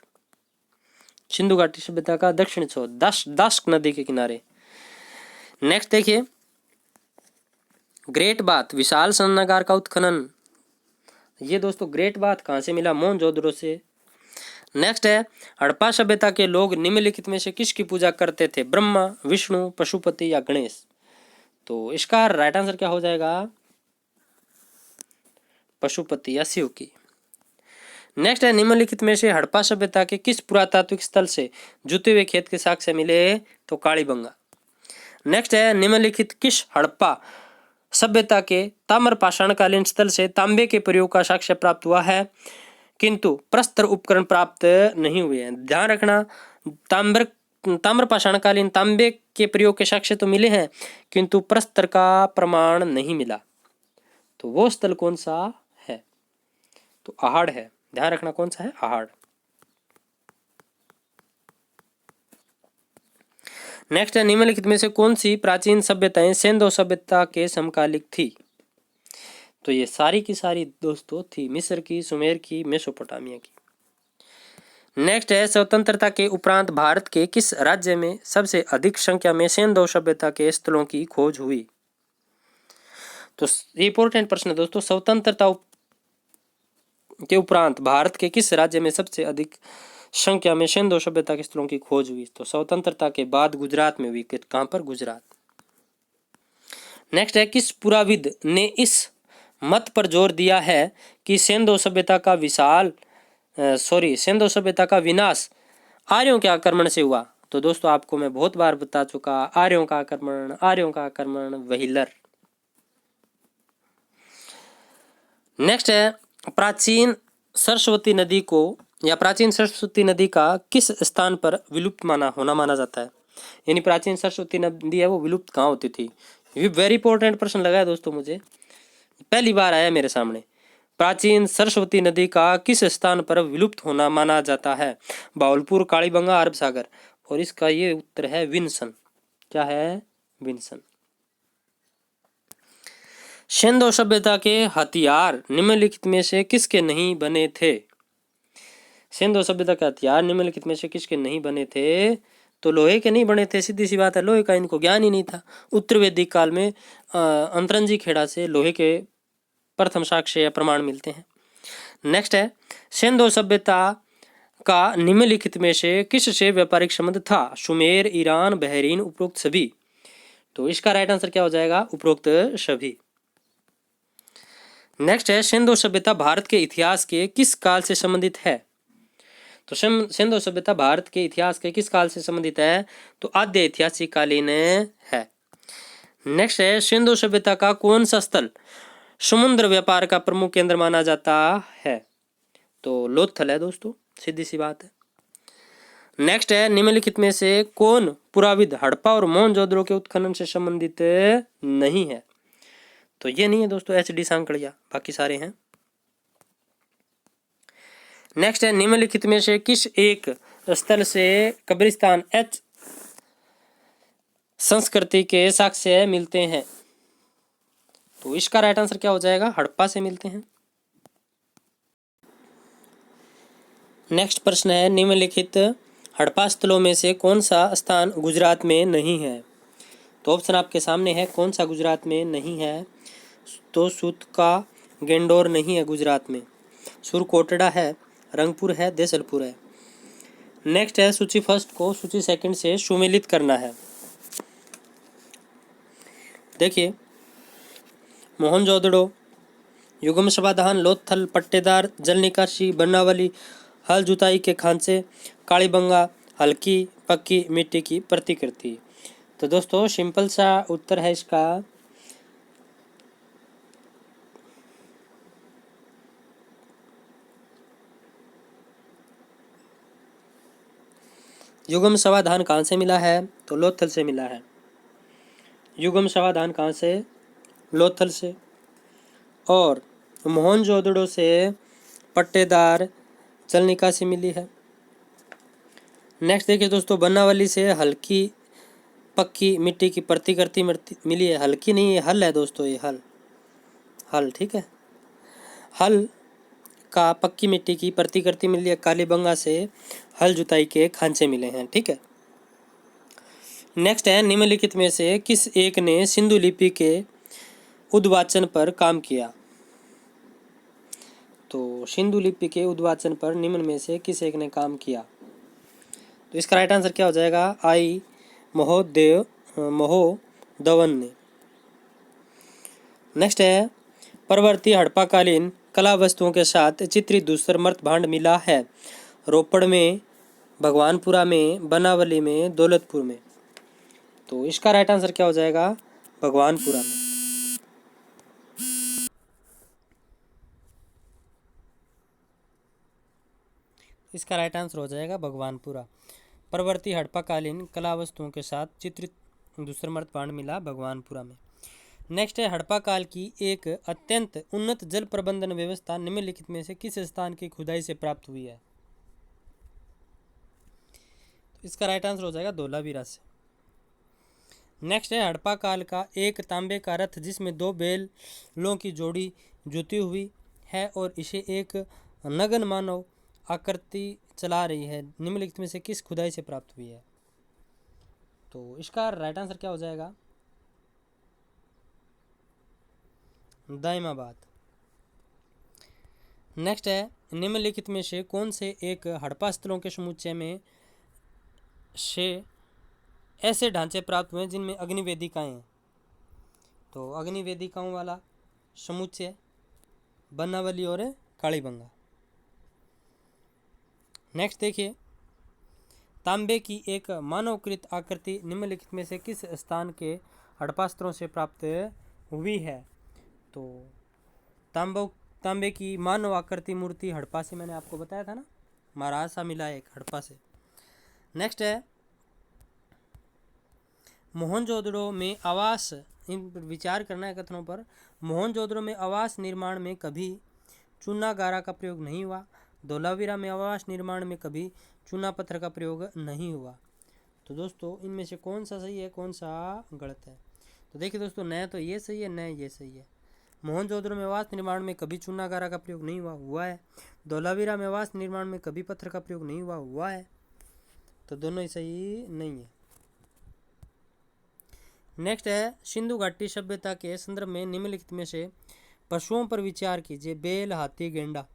Speaker 1: सिंधु घाटी सभ्यता का दक्षिण छोर, दास्क नदी के किनारे। नेक्स्ट देखिए, ग्रेट बाथ विशाल स्नानागार का उत्खनन, ये दोस्तों ग्रेट बाथ कहाँ से मिला? मोहनजोदड़ो से। नेक्स्ट है हड़प्पा सभ्यता के लोग निम्नलिखित में से किसकी पूजा करते थे? ब्रह्मा, विष्णु, पशुपति या गणेश? तो इसका राइट आंसर क्या हो जाएगा? पशुपति या शिव की। नेक्स्ट है निम्नलिखित में से हड़प्पा सभ्यता के किस पुरातात्विक स्थल से जुते हुए खेत के साक्ष्य मिले? तो कालीबंगा। नेक्स्ट है निम्नलिखित किस हड़प्पा सभ्यता के ताम्रपाषाणकालीन स्थल से तांबे के प्रयोग का साक्ष्य प्राप्त हुआ है किंतु प्रस्तर उपकरण प्राप्त नहीं हुए हैं? ध्यान रखना, ताम्रपाषाणकालीन तांबे के प्रयोग के साक्ष्य तो मिले हैं किंतु प्रस्तर का प्रमाण नहीं मिला। तो वो स्थल कौन सा है? तो आहड़ है। ध्यान रखना कौन सा है? आहड़। नेक्स्ट है निम्नलिखित में से कौन सी प्राचीन सभ्यताएं सिंधु सभ्यता के समकालिक थी? तो ये सारी की सारी दोस्तों थी मिस्र की, सुमेर की, मेसोपोटामिया की। नेक्स्ट है स्वतंत्रता के उपरांत भारत के किस राज्य में सबसे अधिक संख्या में सिंधु सभ्यता के स्थलों की खोज हुई? तो इंपॉर्टेंट प्रश्न है दोस्तों, स्वतंत्रता के उपरांत भारत के किस राज्य में सबसे अधिक संख्या में सिंधु सभ्यता के स्थलों की खोज हुई? तो स्वतंत्रता के बाद गुजरात में हुई। कहां पर? गुजरात। नेक्स्ट है किस पुराविद ने इस मत पर जोर दिया है कि सिंधु सभ्यता का विनाश आर्यों के आक्रमण से हुआ? तो दोस्तों आपको मैं बहुत बार बता चुका, आर्यों का आक्रमण व्हीलर। नेक्स्ट है प्राचीन सरस्वती नदी का किस स्थान पर विलुप्त माना जाता है? यानी प्राचीन सरस्वती नदी है वो विलुप्त कहाँ होती थी? ये वेरी इंपॉर्टेंट प्रश्न लगा है दोस्तों, मुझे पहली बार आया मेरे सामने। प्राचीन सरस्वती नदी का किस स्थान पर विलुप्त होना माना जाता है? भावलपुर, कालीबंगा, अरब सागर। और इसका ये उत्तर है विंसन। क्या है? विंसन। सिंधु सभ्यता के हथियार निम्नलिखित में से किसके नहीं बने थे? सिंधु सभ्यता के हथियार निम्नलिखित में से किसके नहीं बने थे? तो लोहे के नहीं बने थे, सीधी सी बात है, लोहे का इनको ज्ञान ही नहीं था। उत्तर वैदिक काल में अंतरंजी खेड़ा से लोहे के प्रथम साक्ष्य या प्रमाण मिलते हैं। नेक्स्ट है सिंधु सभ्यता का निम्नलिखित में से किस से व्यापारिक संबंध था? सुमेर, ईरान, बहरीन, उपरोक्त सभी। तो इसका राइट आंसर क्या हो जाएगा? उपरोक्त सभी। नेक्स्ट है सिंधु सभ्यता भारत के इतिहास के किस काल से संबंधित है? तो सिंधु सभ्यता भारत के इतिहास के किस काल से संबंधित है? तो आद्य ऐतिहासिक कालीन है। नेक्स्ट है सिंधु सभ्यता का कौन सा स्थल समुद्र व्यापार का प्रमुख केंद्र माना जाता है? तो लोथल है दोस्तों, सीधी सी बात है। नेक्स्ट है निम्नलिखित में से कौन पुराविद हड़प्पा और मोहनजोदड़ो के उत्खनन से संबंधित नहीं है? तो ये नहीं है दोस्तों एच.डी. सांकड़िया, बाकी सारे हैं। नेक्स्ट है निम्नलिखित में से किस एक स्थल से कब्रिस्तान एच संस्कृति के साक्ष्य मिलते हैं? तो इसका राइट आंसर क्या हो जाएगा? हड़प्पा से मिलते हैं। नेक्स्ट प्रश्न है निम्नलिखित हड़प्पा स्थलों में से कौन सा स्थान गुजरात में नहीं है? तो ऑप्शन आपके सामने है, कौन सा गुजरात में नहीं है? तो सूतका गेंडोर नहीं है गुजरात में, सुरकोटड़ा है, रंगपुर है, देसलपुर है। नेक्स्ट है सूची फर्स्ट को सूची सेकंड से सुमेलित करना है। देखिए मोहनजोदड़ो, युगम समाधान, लोथल, पट्टेदार, जल निकासी, बनावली, हल जुताई के खांचे, कालीबंगा, हल्की पक्की मिट्टी की प्रतिकृति। तो दोस्तों सिंपल सा उत्तर है इसका युगम समाधान कहाँ से मिला है? तो लोथल से मिला है। युगम समाधान कहाँ से? लोथल से। और मोहनजोदड़ो से पट्टेदार जल निकासी मिली है। नेक्स्ट देखिए दोस्तों बनावली से हल्की पक्की मिट्टी की प्रतिकृति मिली है। हल्की नहीं है, हल है दोस्तों, ये हल ठीक है। हल का पक्की मिट्टी की प्रतिकृति मिली है। कालीबंगा से हल जुताई के खांचे मिले हैं, ठीक है। नेक्स्ट है निम्नलिखित में से किस एक ने सिंधु लिपि के उद्वाचन पर काम किया? तो सिंधु लिपि के उद्वाचन पर निम्न में से किस एक ने काम किया? तो इसका राइट आंसर क्या हो जाएगा? आई महोदवन ने। नेक्स्ट है परवर्ती हड़प्पाकालीन कला वस्तुओं के साथ चित्रित दूसर मर्त भांड मिला है? रोपड़ में, भगवानपुरा में, बनावली में, दौलतपुर में। तो इसका राइट आंसर क्या हो जाएगा? भगवानपुरा में। इसका राइट आंसर हो जाएगा भगवानपुरा। परवर्ती हड़प्पाकालीन कला वस्तुओं के साथ चित्रित दूसरा मर्त भांड मिला भगवानपुरा में। नेक्स्ट है, हड़प्पा काल की एक अत्यंत उन्नत जल प्रबंधन व्यवस्था निम्नलिखित में से किस स्थान की खुदाई से प्राप्त हुई है? इसका राइट आंसर हो जाएगा धोलावीरा से। नेक्स्ट है, हड़प्पा काल का एक तांबे का रथ जिसमें 2 बैलों की जोड़ी जुती हुई है और इसे एक नगन मानव आकृति चला रही है, निम्नलिखित में से किस खुदाई से प्राप्त हुई है? तो इसका राइट आंसर क्या हो जाएगा? दाइमाबाद। नेक्स्ट है, निम्नलिखित में से कौन से एक हड़प्पा स्थलों के समुच्चय में से ऐसे ढांचे प्राप्त हुए जिनमें अग्निवेदिकाएं हैं? तो अग्निवेदिकाओं वाला समुच्चय बनावली और कालीबंगा। नेक्स्ट देखिए, तांबे की एक मानवकृत आकृति निम्नलिखित में से किस स्थान के हड़प्पा स्थलों से प्राप्त हुई है? तो तांबे की मानव आकृति मूर्ति हड़प्पा से, मैंने आपको बताया था ना, महाराज सा मिला एक हड़प्पा से। नेक्स्ट है, मोहनजोदड़ो में आवास, इन पर विचार करना है कथनों पर। मोहनजोदड़ो में आवास निर्माण में कभी चूना गारा का प्रयोग नहीं हुआ। धोलावीरा में आवास निर्माण में कभी चूना पत्थर का प्रयोग नहीं हुआ। तो दोस्तों इनमें से कौन सा सही है, कौन सा गलत है? तो देखिए दोस्तों, न तो ये सही है, न ये सही है। मोहनजोदड़ो में आवास निर्माण में कभी चूना गारा का प्रयोग नहीं हुआ है। धोलावीरा में आवास निर्माण में कभी पत्थर का प्रयोग नहीं हुआ है। तो दोनों ही सही नहीं है। नेक्स्ट है, सिंधु घाटी सभ्यता के संदर्भ में निम्नलिखित में से पशुओं पर विचार कीजिए। बैल, हाथी, गेंडा।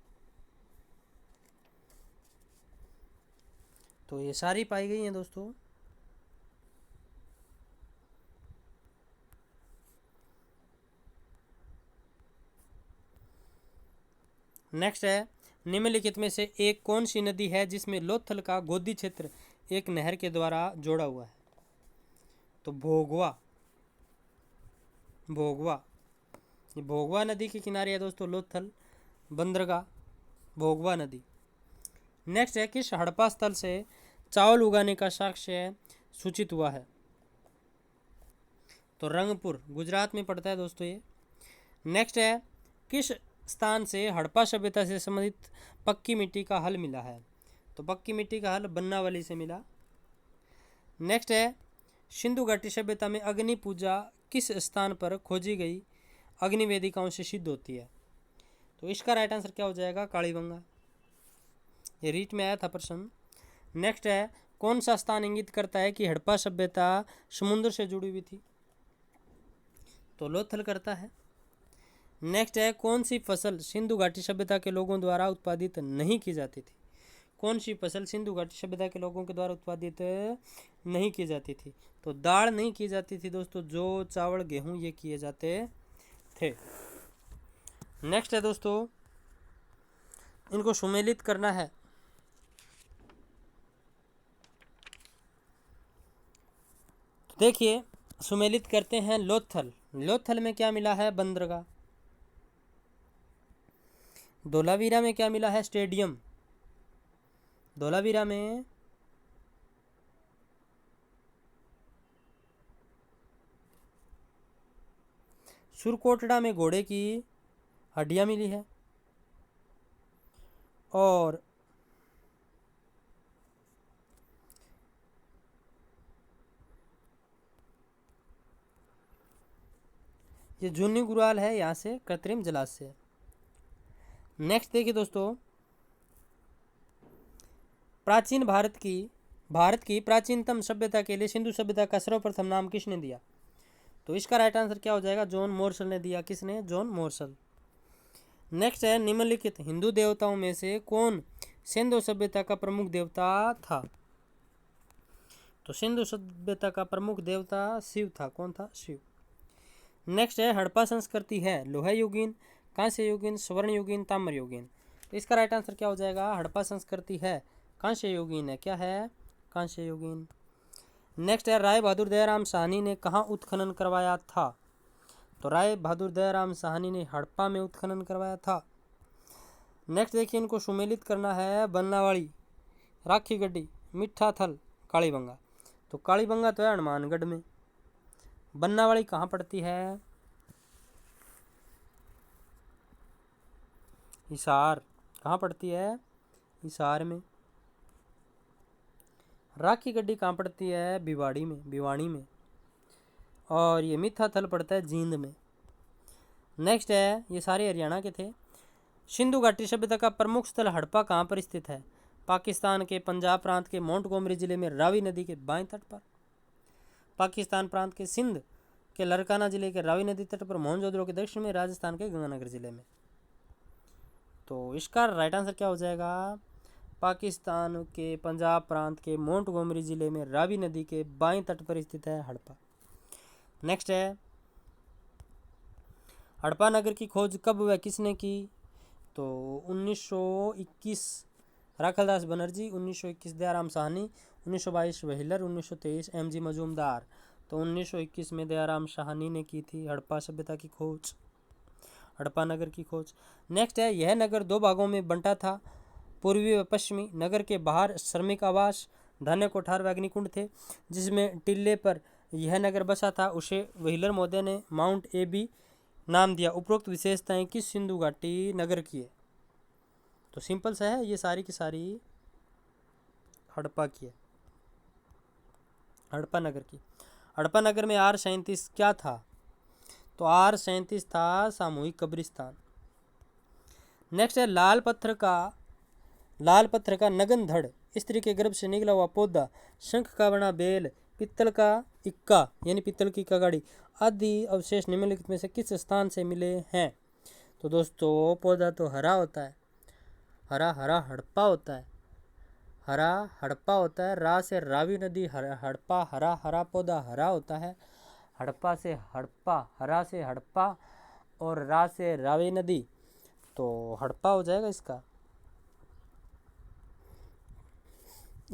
Speaker 1: तो ये सारी पाई गई हैं दोस्तों। नेक्स्ट है, निम्नलिखित में से एक कौन सी नदी है जिसमें लोथल का गोदी क्षेत्र एक नहर के द्वारा जोड़ा हुआ है? तो भोगवा। ये भोगवा नदी के किनारे है दोस्तों लोथल, बंदरगाह, भोगवा नदी। नेक्स्ट है, किस हड़प्पा स्थल से चावल उगाने का साक्ष्य सूचित हुआ है? तो रंगपुर, गुजरात में पड़ता है दोस्तों ये। नेक्स्ट है, किस स्थान से हड़प्पा सभ्यता से संबंधित पक्की मिट्टी का हल मिला है? तो पक्की मिट्टी का हल बनावली से मिला। नेक्स्ट है, सिंधु घाटी सभ्यता में अग्नि पूजा किस स्थान पर खोजी गई अग्नि वेदिकाओं से सिद्ध होती है? तो इसका राइट आंसर क्या हो जाएगा? कालीबंगा। ये रीट में आया था प्रश्न। नेक्स्ट है, कौन सा स्थान इंगित करता है कि हड़प्पा सभ्यता समुद्र से जुड़ी हुई थी? तो लोथल करता है। नेक्स्ट है, कौन सी फसल सिंधु घाटी सभ्यता के लोगों द्वारा उत्पादित नहीं की जाती थी? कौन सी फसल सिंधु घाटी सभ्यता के लोगों के द्वारा उत्पादित नहीं की जाती थी? तो दाल नहीं की जाती थी दोस्तों, जौ, चावल, गेहूं ये किए जाते थे। नेक्स्ट है दोस्तों, इनको सुमेलित करना है। तो देखिए, सुमेलित करते हैं। लोथल में क्या मिला है? बंदरगाह। धोलावीरा में क्या मिला है? स्टेडियम। धोलावीरा में सुरकोटड़ा में घोड़े की हड्डियां मिली है। और ये जूनी गुराल है, यहाँ से कृत्रिम जलाशय। नेक्स्ट देखिए दोस्तों, प्राचीन भारत की प्राचीनतम सभ्यता के लिए सिंधु सभ्यता का सर्वप्रथम नाम किसने दिया? तो इसका राइट आंसर क्या हो जाएगा? जॉन मोरसल ने दिया। किसने? जॉन मोरसल। नेक्स्ट है, निम्नलिखित हिंदू देवताओं में से कौन सिंधु सभ्यता का प्रमुख देवता था? तो सिंधु सभ्यता का प्रमुख देवता शिव था। कौन था? शिव। नेक्स्ट है, हड़प्पा संस्कृति है लोहा युगीन, कांस्य युगीन, स्वर्ण युगीन, ताम्र युगीन। तो इसका राइट आंसर क्या हो जाएगा? हड़प्पा संस्कृति है कांस्य युगीन है। क्या है? कांस्य युगीन। नेक्स्ट है, राय बहादुर दयाराम साहनी ने कहाँ उत्खनन करवाया था? तो राय बहादुर दयाराम साहनी ने हड़प्पा में उत्खनन करवाया था। नेक्स्ट देखिए, इनको सुमेलित करना है। बननावाड़ी, राखी गड्डी, मिठा थल, कालीबंगा। तो कालीबंगा तो है हनुमानगढ़ में। बननावाड़ी कहाँ पड़ती है? हिसार। कहाँ पड़ती है? हिसार में। राखी गड्डी कहाँ पड़ती है? भिवाड़ी में, भिवानी में। और ये मिठा थल पड़ता है जींद में। नेक्स्ट है, ये सारे हरियाणा के थे। सिंधु घाटी सभ्यता का प्रमुख स्थल हड़प्पा कहाँ पर स्थित है? पाकिस्तान के पंजाब प्रांत के मोंटगोमरी जिले में रावी नदी के बाएं तट पर। पाकिस्तान प्रांत के सिंध के लरकाना जिले के रावी नदी तट पर। मोहनजोदड़ो के दक्षिण में राजस्थान के गंगानगर जिले में। तो इसका राइट आंसर क्या हो जाएगा? पाकिस्तान के पंजाब प्रांत के मोंटगोमरी जिले में रावी नदी के बाएं तट पर स्थित है हड़प्पा। नेक्स्ट है, हड़प्पा नगर की खोज कब व किसने की? तो 1921 राखलदास बनर्जी, 1921 दयाराम साहनी, 1922 व्हीलर, 1923 एमजी मजूमदार। तो 1921 में दयाराम साहनी ने की थी हड़प्पा सभ्यता की खोज, हड़प्पा नगर की खोज। नेक्स्ट है, यह नगर दो भागों में बंटा था, पूर्वी व पश्चिमी। नगर के बाहर श्रमिक आवास, धान्य कोठार व अग्निकुंड थे। जिसमें टिल्ले पर यह नगर बसा था उसे व्हीलर महोदय ने माउंट एबी नाम दिया। उपरोक्त विशेषताएं किस सिंधु घाटी नगर की है? तो सिंपल सा है, ये सारी की सारी हड़प्पा की है, हड़प्पा नगर की। हड़प्पा नगर में R37 क्या था? तो R37 था सामूहिक कब्रिस्तान। नेक्स्ट है, लाल पत्थर का नगन धड़, स्त्री के गर्भ से निकला हुआ पौधा, शंख का बना बेल, पित्तल का इक्का यानी पित्तल की कगाड़ी आदि अवशेष निम्नलिखित में से किस स्थान से मिले हैं? तो दोस्तों, पौधा तो हरा होता है, हरा हरा हड़प्पा होता है, हरा हड़प्पा होता है। रा से रावी नदी, हड़प्पा, हरा हरा पौधा हरा होता है। हड़प्पा से हड़प्पा, हरा से हड़प्पा, और रा से रावी नदी, तो हड़प्पा हो जाएगा इसका।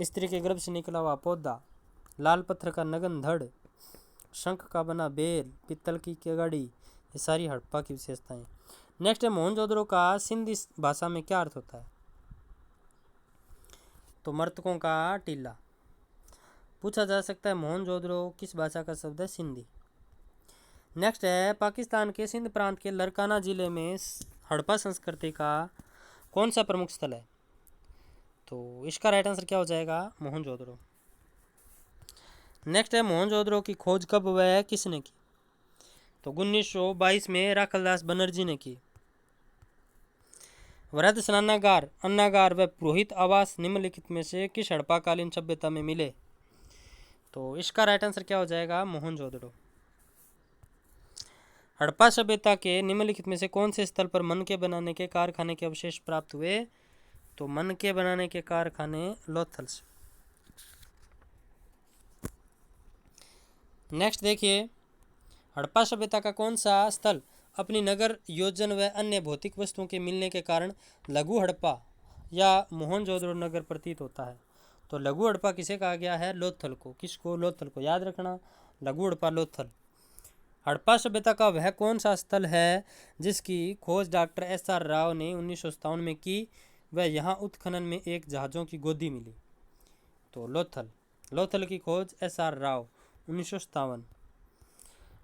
Speaker 1: स्त्री के गर्भ से निकला हुआ पौधा, लाल पत्थर का नगन धड़, शंख का बना बेल, पित्तल की केगाड़ी, ये सारी हड़प्पा की विशेषताएं। नेक्स्ट है, मोहनजोदड़ो का सिंधी भाषा में क्या अर्थ होता है? तो मृतकों का टीला। पूछा जा सकता है मोहनजोदड़ो किस भाषा का शब्द है? सिंधी। नेक्स्ट है, पाकिस्तान के सिंध प्रांत के लरकाना जिले में हड़प्पा संस्कृति का कौन सा प्रमुख स्थल है? तो इसका राइट आंसर क्या हो जाएगा? मोहनजोदड़ो। नेक्स्ट है, मोहनजोदड़ो की खोज कब व किसने की? तो 1922 में राखलदास बनर्जी ने की। वृहद स्नानागार, अन्नागार व पुरोहित आवास निम्नलिखित में से किस हड़प्पाकालीन सभ्यता में मिले? तो इसका राइट आंसर क्या हो जाएगा? मोहनजोदड़ो। हड़प्पा सभ्यता के निम्नलिखित में से कौन से स्थल पर मनके बनाने के कारखाने के अवशेष प्राप्त हुए? तो मनके बनाने के कारखाने लोथल से। नेक्स्ट देखिए, हड़प्पा सभ्यता का कौन सा स्थल अपनी नगर योजन व अन्य भौतिक वस्तुओं के मिलने के कारण लघु हड़प्पा या मोहनजोदड़ो नगर प्रतीत होता है? तो लघु हड़प्पा किसे कहा गया है? लोथल को। किसको? लोथल को। याद रखना, लघु हड़प्पा लोथल। हड़प्पा सभ्यता का वह कौन सा स्थल है जिसकी खोज डॉक्टर SR राव ने 1957 में की व यहाँ उत्खनन में एक जहाज़ों की गोदी मिली? तो लोथल। लोथल की खोज SR राव, 1957।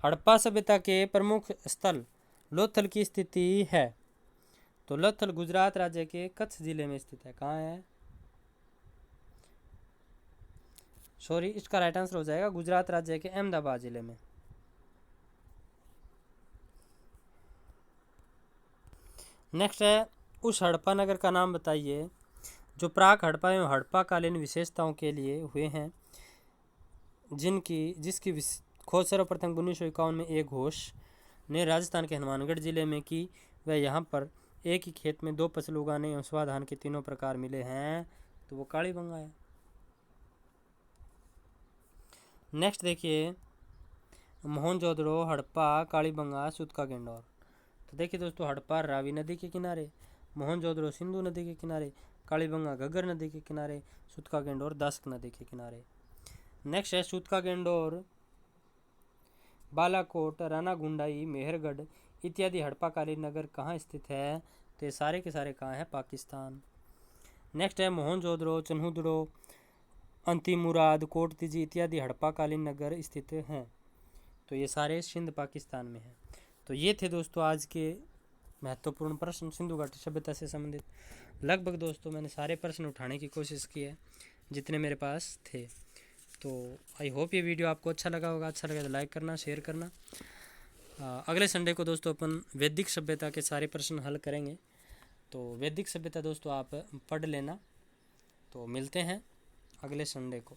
Speaker 1: हड़प्पा सभ्यता के प्रमुख स्थल लोथल की स्थिति है। तो लोथल गुजरात राज्य के कच्छ जिले में स्थित है। कहाँ है? सॉरी, इसका राइट आंसर हो जाएगा गुजरात राज्य के अहमदाबाद जिले में। नेक्स्ट है, उस हड़प्पा नगर का नाम बताइए जो प्राक हड़प्पा एवं हड़प्पाकालीन विशेषताओं के लिए हुए हैं, जिसकी खोज सर्वप्रथम 1951 में एक घोष ने राजस्थान के हनुमानगढ़ जिले में की। वह यहाँ पर एक ही खेत में दो फसल उगाने एवं स्वाधान के तीनों प्रकार मिले हैं, तो वो कालीबंगा है। नेक्स्ट देखिए, मोहनजोदड़ो, हड़प्पा, कालीबंगा, सूतका गेंडोर। तो देखिए दोस्तों, हड़प्पा रावी नदी के किनारे, मोहनजोदड़ो सिंधु नदी के किनारे, कालीबंगा घग्गर नदी के किनारे, सूतका गेंडोर दास्क नदी के किनारे। नेक्स्ट है सूतका गेंडोर, बालाकोट, रानागुंडाई, मेहरगढ़ इत्यादि हड़प्पाकालीन नगर कहाँ स्थित है? तो ये सारे के सारे कहाँ है? पाकिस्तान। नेक्स्ट है मोहनजोदड़ो, चन्हुदड़ो, अंतिमुराद, कोटतिजी इत्यादि हड़प्पाकालीन नगर स्थित हैं। तो ये सारे सिंध पाकिस्तान में हैं। तो ये थे दोस्तों आज के महत्वपूर्ण प्रश्न सिंधु घाटी सभ्यता से संबंधित। लगभग दोस्तों मैंने सारे प्रश्न उठाने की कोशिश की है जितने मेरे पास थे। तो आई होप ये वीडियो आपको अच्छा लगा होगा। अच्छा लगा तो लाइक करना, शेयर करना। अगले संडे को दोस्तों अपन वैदिक सभ्यता के सारे प्रश्न हल करेंगे। तो वैदिक सभ्यता दोस्तों आप पढ़ लेना। तो मिलते हैं अगले संडे को।